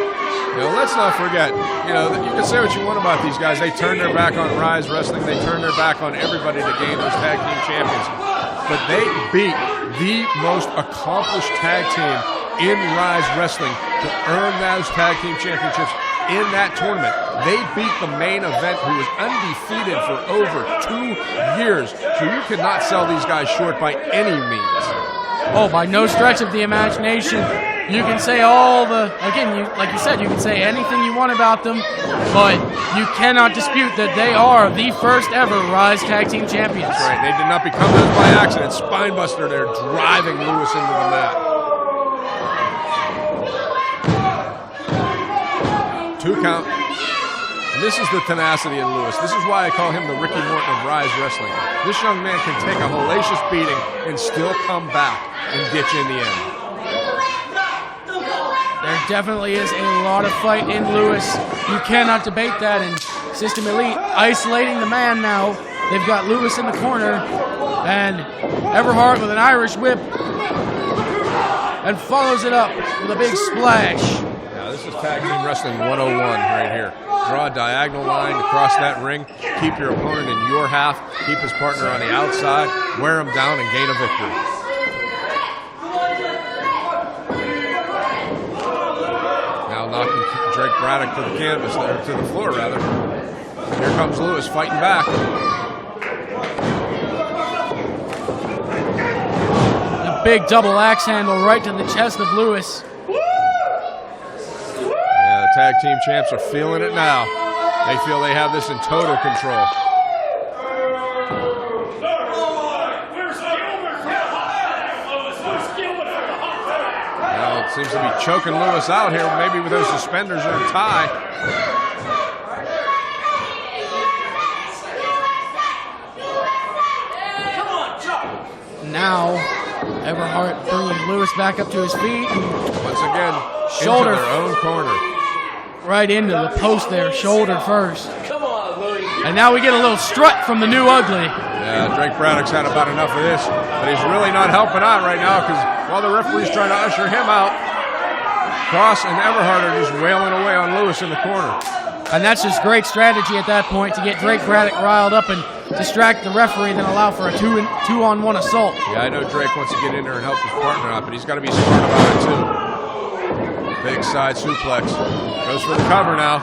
You know, let's not forget, you know, you can say what you want about these guys. They turned their back on Ryse Wrestling. They turned their back on everybody to gain those tag team champions. But they beat the most accomplished tag team in Ryse Wrestling to earn those tag team championships in that tournament. They beat the main event, who was undefeated for over 2 years. So you cannot sell these guys short by any means. Oh, by no stretch of the imagination. You can say all the, again, like you said, you can say anything you want about them, but you cannot dispute that they are the first ever Ryse Tag Team Champions. That's right. They did not become this by accident. Spinebuster there driving Lewis into the mat. 2 count. And this is the tenacity in Lewis. This is why I call him the Ricky Morton of Ryse Wrestling. This young man can take a hellacious beating and still come back and get you in the end. There definitely is a lot of fight in Lewis. You cannot debate that. And System Elite isolating the man now. They've got Lewis in the corner. And Everhart with an Irish whip. And follows it up with a big splash. This is Tag Team Wrestling 101 right here. Draw a diagonal line across that ring. Keep your opponent in your half. Keep his partner on the outside. Wear him down and gain a victory. Now knocking Drake Braddock to the canvas, there to the floor rather. Here comes Lewis fighting back. A big double axe handle right to the chest of Lewis. Yeah, tag team champs are feeling it now. They feel they have this in total control. Well, it seems to be choking Lewis out here, maybe with those suspenders or a tie. Now, Everhart bringing Lewis back up to his feet. Once again, shoulder into their own corner. Right into the post there, shoulder first. And now we get a little strut from the new ugly. Yeah, Drake Braddock's had about enough of this, but he's really not helping out right now because while the referee's trying to usher him out, Cross and Everhart are just wailing away on Lewis in the corner. And that's just great strategy at that point to get Drake Braddock riled up and distract the referee, then allow for a two-on-one assault. Yeah, I know Drake wants to get in there and help his partner out, but he's got to be smart about it too. Big side suplex. Goes for the cover now.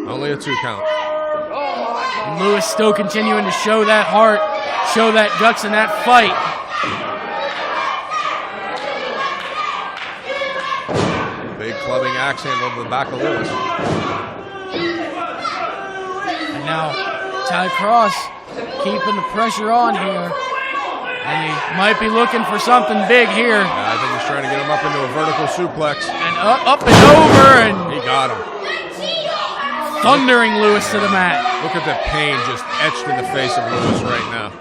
Only a 2 count. And Lewis still continuing to show that heart, show that guts in that fight. Big clubbing axe handle to the back of Lewis. And now Ty Cross keeping the pressure on here. And he might be looking for something big here. Yeah, I think he's trying to get him up into a vertical suplex. And up and over, and he got him. Thundering Lewis to the mat. Look at the pain just etched in the face of Lewis right now.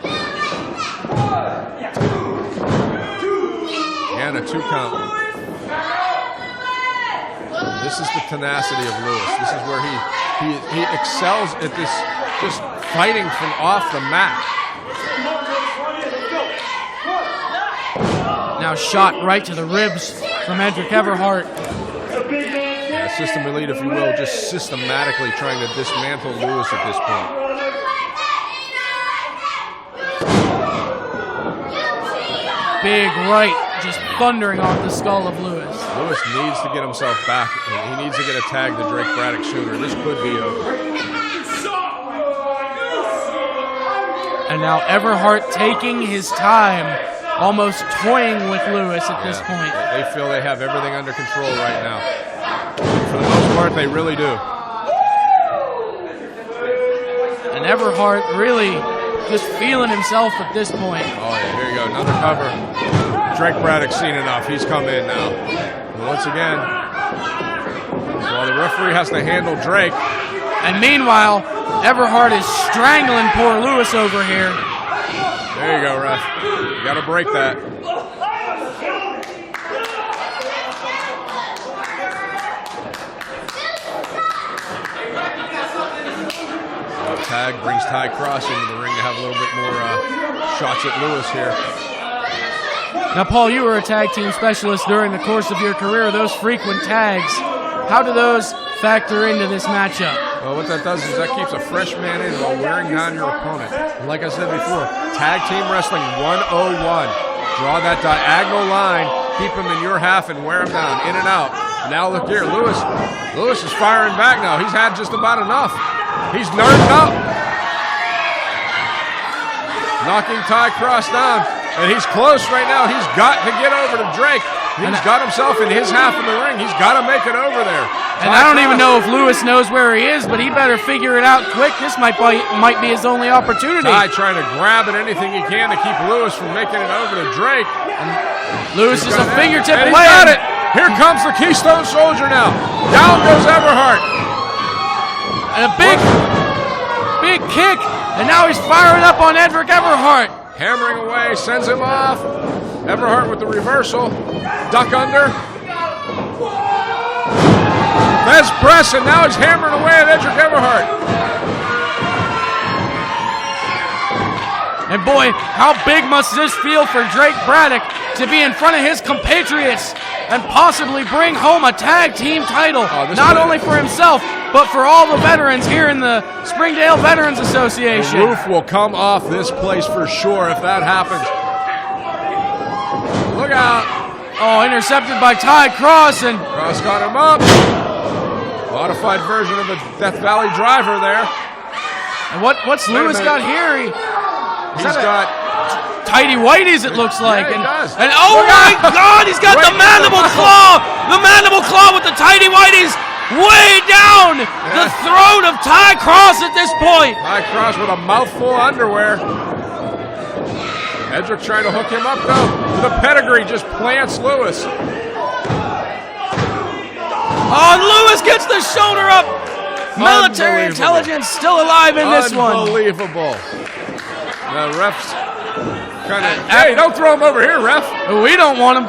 And a 2 count. This is the tenacity of Lewis. This is where he excels at this, just fighting from off the mat. Now shot right to the ribs from Edric Everhart. Yeah, system elite, if you will, just systematically trying to dismantle Lewis at this point. Big right, just thundering off the skull of Lewis. Lewis needs to get himself back. He needs to get a tag to Drake Braddock sooner. This could be over. And now Everhart taking his time, almost toying with Lewis at this point. They feel they have everything under control right now. For the most part, they really do. And Everhart really just feeling himself at this point. Oh, yeah, here you go. Another cover. Drake Braddock's seen enough. He's come in now. And once again, while the referee has to handle Drake. And meanwhile, Everhart is strangling poor Lewis over here. There you go, ref. You got to break that. Tag brings Ty Cross into the ring to have a little bit more shots at Lewis here. Now, Paul, you were a tag team specialist during the course of your career. Those frequent tags, how do those factor into this matchup? Well, what that does is that keeps a fresh man in while wearing down your opponent. And like I said before, Tag Team Wrestling 101. Draw that diagonal line, keep him in your half, and wear him down, in and out. Now look here, Lewis is firing back now. He's had just about enough. He's nerved up. Knocking Ty Cross down. And he's close right now. He's got to get over to Drake. He's got himself in his half of the ring. He's got to make it over there. And I don't even know if Lewis knows where he is, but he better figure it out quick. This might be his only opportunity. Ty trying to grab at anything he can to keep Lewis from making it over to Drake. And Lewis is a fingertip away. He's got it. Here comes the Keystone Soldier now. Down goes Everhart. And a big kick. And now he's firing up on Edric Everhart. Hammering away, sends him off. Everhart with the reversal. Duck under. Fez press, and now he's hammering away at Edric Everhart. And boy, how big must this feel for Drake Braddock to be in front of his compatriots and possibly bring home a tag team title, not only for himself, but for all the veterans here in the Springdale Veterans Association. The roof will come off this place for sure if that happens. Look out. Oh, intercepted by Ty Cross, and Cross got him up. Modified version of the Death Valley driver there. And what's Lewis got here? He's got tighty whities, it looks like. Yeah, he does. And oh my God, he's got the mandible claw The mandible claw with the tighty whities way down the throat of Ty Cross at this point. Ty Cross with a mouthful of underwear. Edric trying to hook him up though. The pedigree just plants Lewis. Oh, and Lewis gets the shoulder up. Military intelligence still alive in this one. Unbelievable. The refs kind of, hey, don't throw him over here, ref. We don't want him.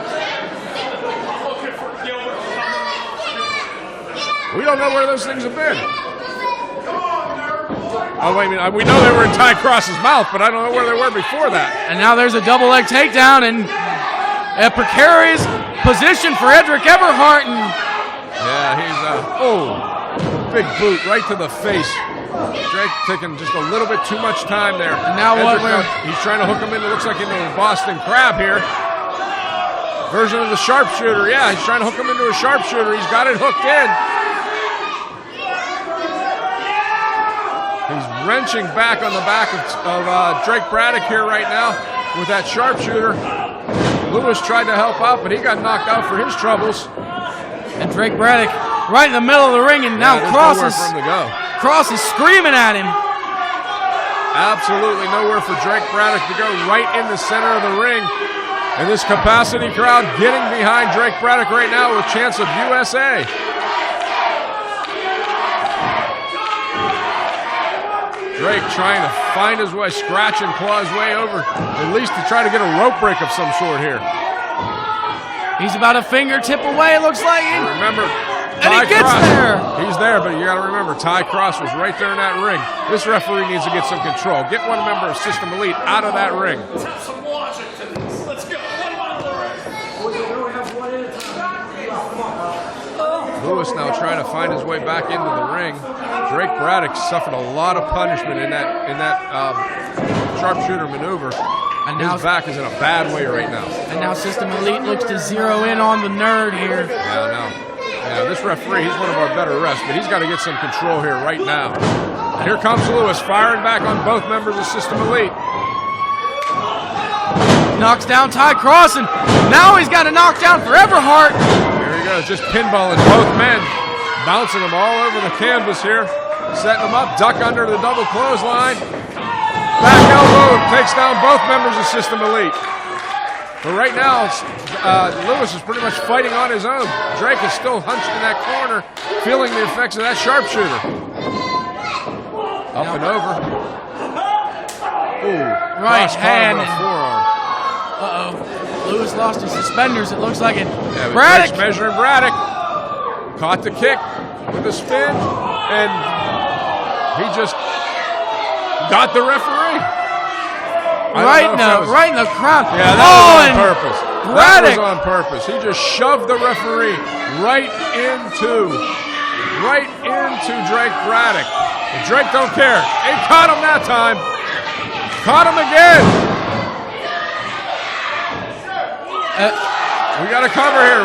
We don't know where those things have been. Oh, wait a minute. We know they were in Ty Cross's mouth, but I don't know where they were before that. And now there's a double leg takedown and a precarious position for Edric Everhart. And yeah, he's big boot right to the face. Drake taking just a little bit too much time there. And now what? He's trying to hook him into, looks like into a Boston Crab here. Version of the sharpshooter. Yeah, he's trying to hook him into a sharpshooter. He's got it hooked in. He's wrenching back on the back of Drake Braddock here right now with that sharpshooter. Lewis tried to help out, but he got knocked out for his troubles. And Drake Braddock right in the middle of the ring, and now Cross is screaming at him. Absolutely nowhere for Drake Braddock to go, right in the center of the ring. And this capacity crowd getting behind Drake Braddock right now with chants of USA. Drake trying to find his way, scratch and claw his way over, at least to try to get a rope break of some sort here. He's about a fingertip away, it looks like. And remember, and he gets there. He's there, but you got to remember, Ty Cross was right there in that ring. This referee needs to get some control. Get one member of System Elite out of that ring. Let's have some logic to this. Let's go. One mile the ring. Lewis now trying to find his way back into the ring. Drake Braddock suffered a lot of punishment in that sharpshooter maneuver. And now his back is in a bad way right now. And now System Elite looks to zero in on the nerd here. Yeah, I know. Yeah, this referee, he's one of our better refs, but he's got to get some control here right now. Here comes Lewis, firing back on both members of System Elite. Knocks down Ty Cross, and now he's got a knockdown for Everhart. Here he goes, just pinballing both men. Bouncing them all over the canvas here. Setting them up, duck under the double clothesline. Back elbow takes down both members of System Elite. But right now, Lewis is pretty much fighting on his own. Drake is still hunched in that corner, feeling the effects of that sharpshooter. Up and over. Ooh, right hand and forearm. Lewis lost his suspenders, it looks like it. Yeah, Braddock measuring Braddock. Caught the kick with a spin, and he just got the referee. Right in the crown. Yeah, that was on purpose. Braddock. That was on purpose. He just shoved the referee right into Drake Braddock. And Drake don't care. He caught him that time. Caught him again. We got to cover here.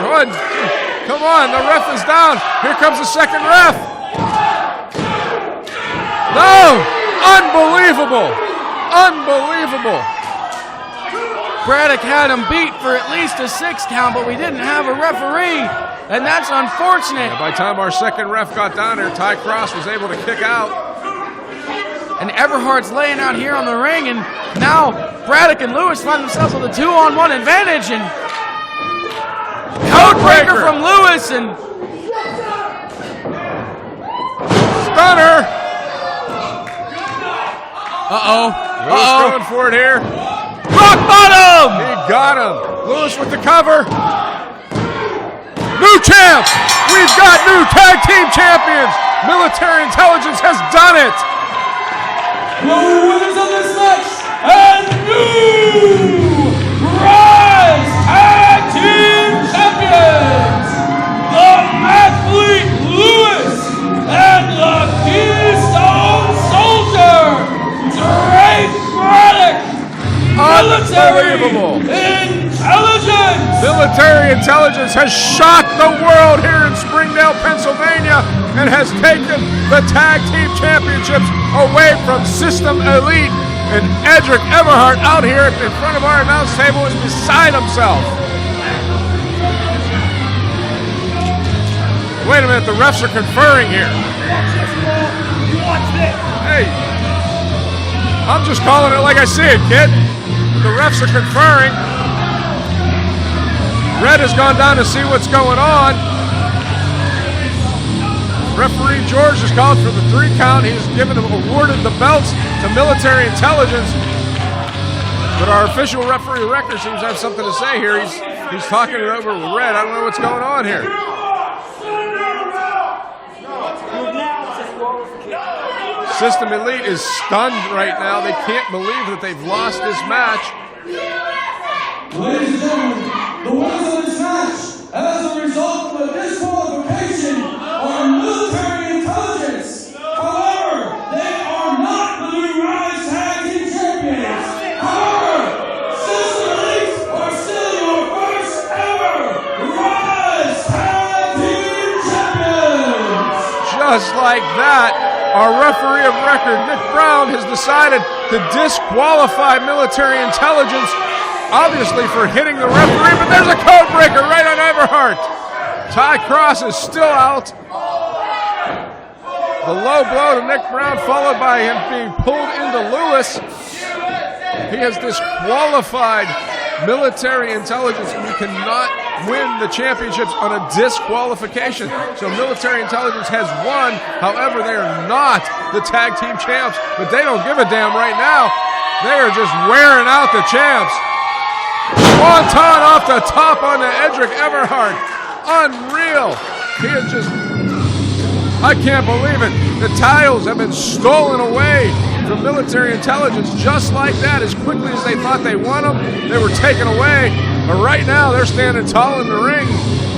Come on, the ref is down. Here comes the second ref. No! Unbelievable! Unbelievable! Braddock had him beat for at least a 6 count, but we didn't have a referee, and that's unfortunate. Yeah, by the time our second ref got down there, Ty Cross was able to kick out. And Everhart's laying out here on the ring, and now Braddock and Lewis find themselves with a 2-on-1 advantage, and Codebreaker from Lewis, and Stunner! Lewis going for it here. Rock bottom! He got him. Lewis with the cover. New champ! We've got new tag team champions! Military Intelligence has done it! The winners of this match and new Ryse Tag Team Champions, the Athlete Lewis and the Keystone Soldier, Drake Braddock. Unbelievable. Military Intelligence has shocked the world here in Springdale, Pennsylvania, and has taken the Tag Team Championships away from System Elite. And Edric Everhart out here in front of our announce table is beside himself. Wait a minute, the refs are conferring here. Hey, I'm just calling it like I see it, kid. The refs are conferring. Red has gone down to see what's going on. Referee George has called for the 3 count. He's awarded the belts to military intelligence. But our official referee record seems to have something to say here. He's talking it over with Red. I don't know what's going on here. System Elite is stunned right now. They can't believe that they've lost this match. Ladies and gentlemen, the winners of this match, as a result of a disqualification, are military intelligence. However, they are not the new Ryse Tag Team Champions. However, System Elite are still your first ever Ryse Tag Team Champions. Just like that, our referee of record, Nick Brown, has decided to disqualify military intelligence, obviously for hitting the referee, but there's a code breaker right on Everhart. Ty Cross is still out. The low blow to Nick Brown, followed by him being pulled into Lewis. He has disqualified military intelligence, and you cannot win the championships on a disqualification. So military intelligence has won. However, they are not the tag team champs, but they don't give a damn right now. They are just wearing out the champs. Swanton off the top on the Edric Everhart. Unreal. He is just, I can't believe it. The titles have been stolen away from military intelligence just like that. As quickly as they thought they won them, they were taken away. But right now, they're standing tall in the ring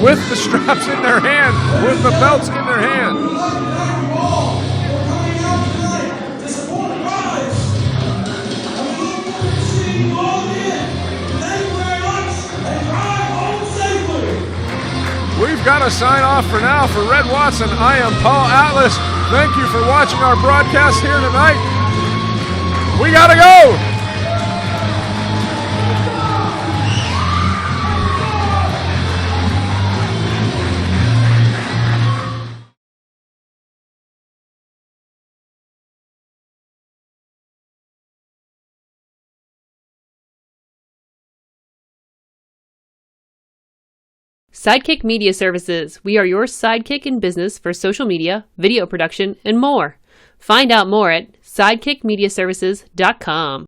with the straps in their hand, with the belts in their hand. We've got to sign off for now. For Red Watson, I am Paul Atlas. Thank you for watching our broadcast here tonight. We got to go! Sidekick Media Services. We are your sidekick in business for social media, video production, and more. Find out more at sidekickmediaservices.com.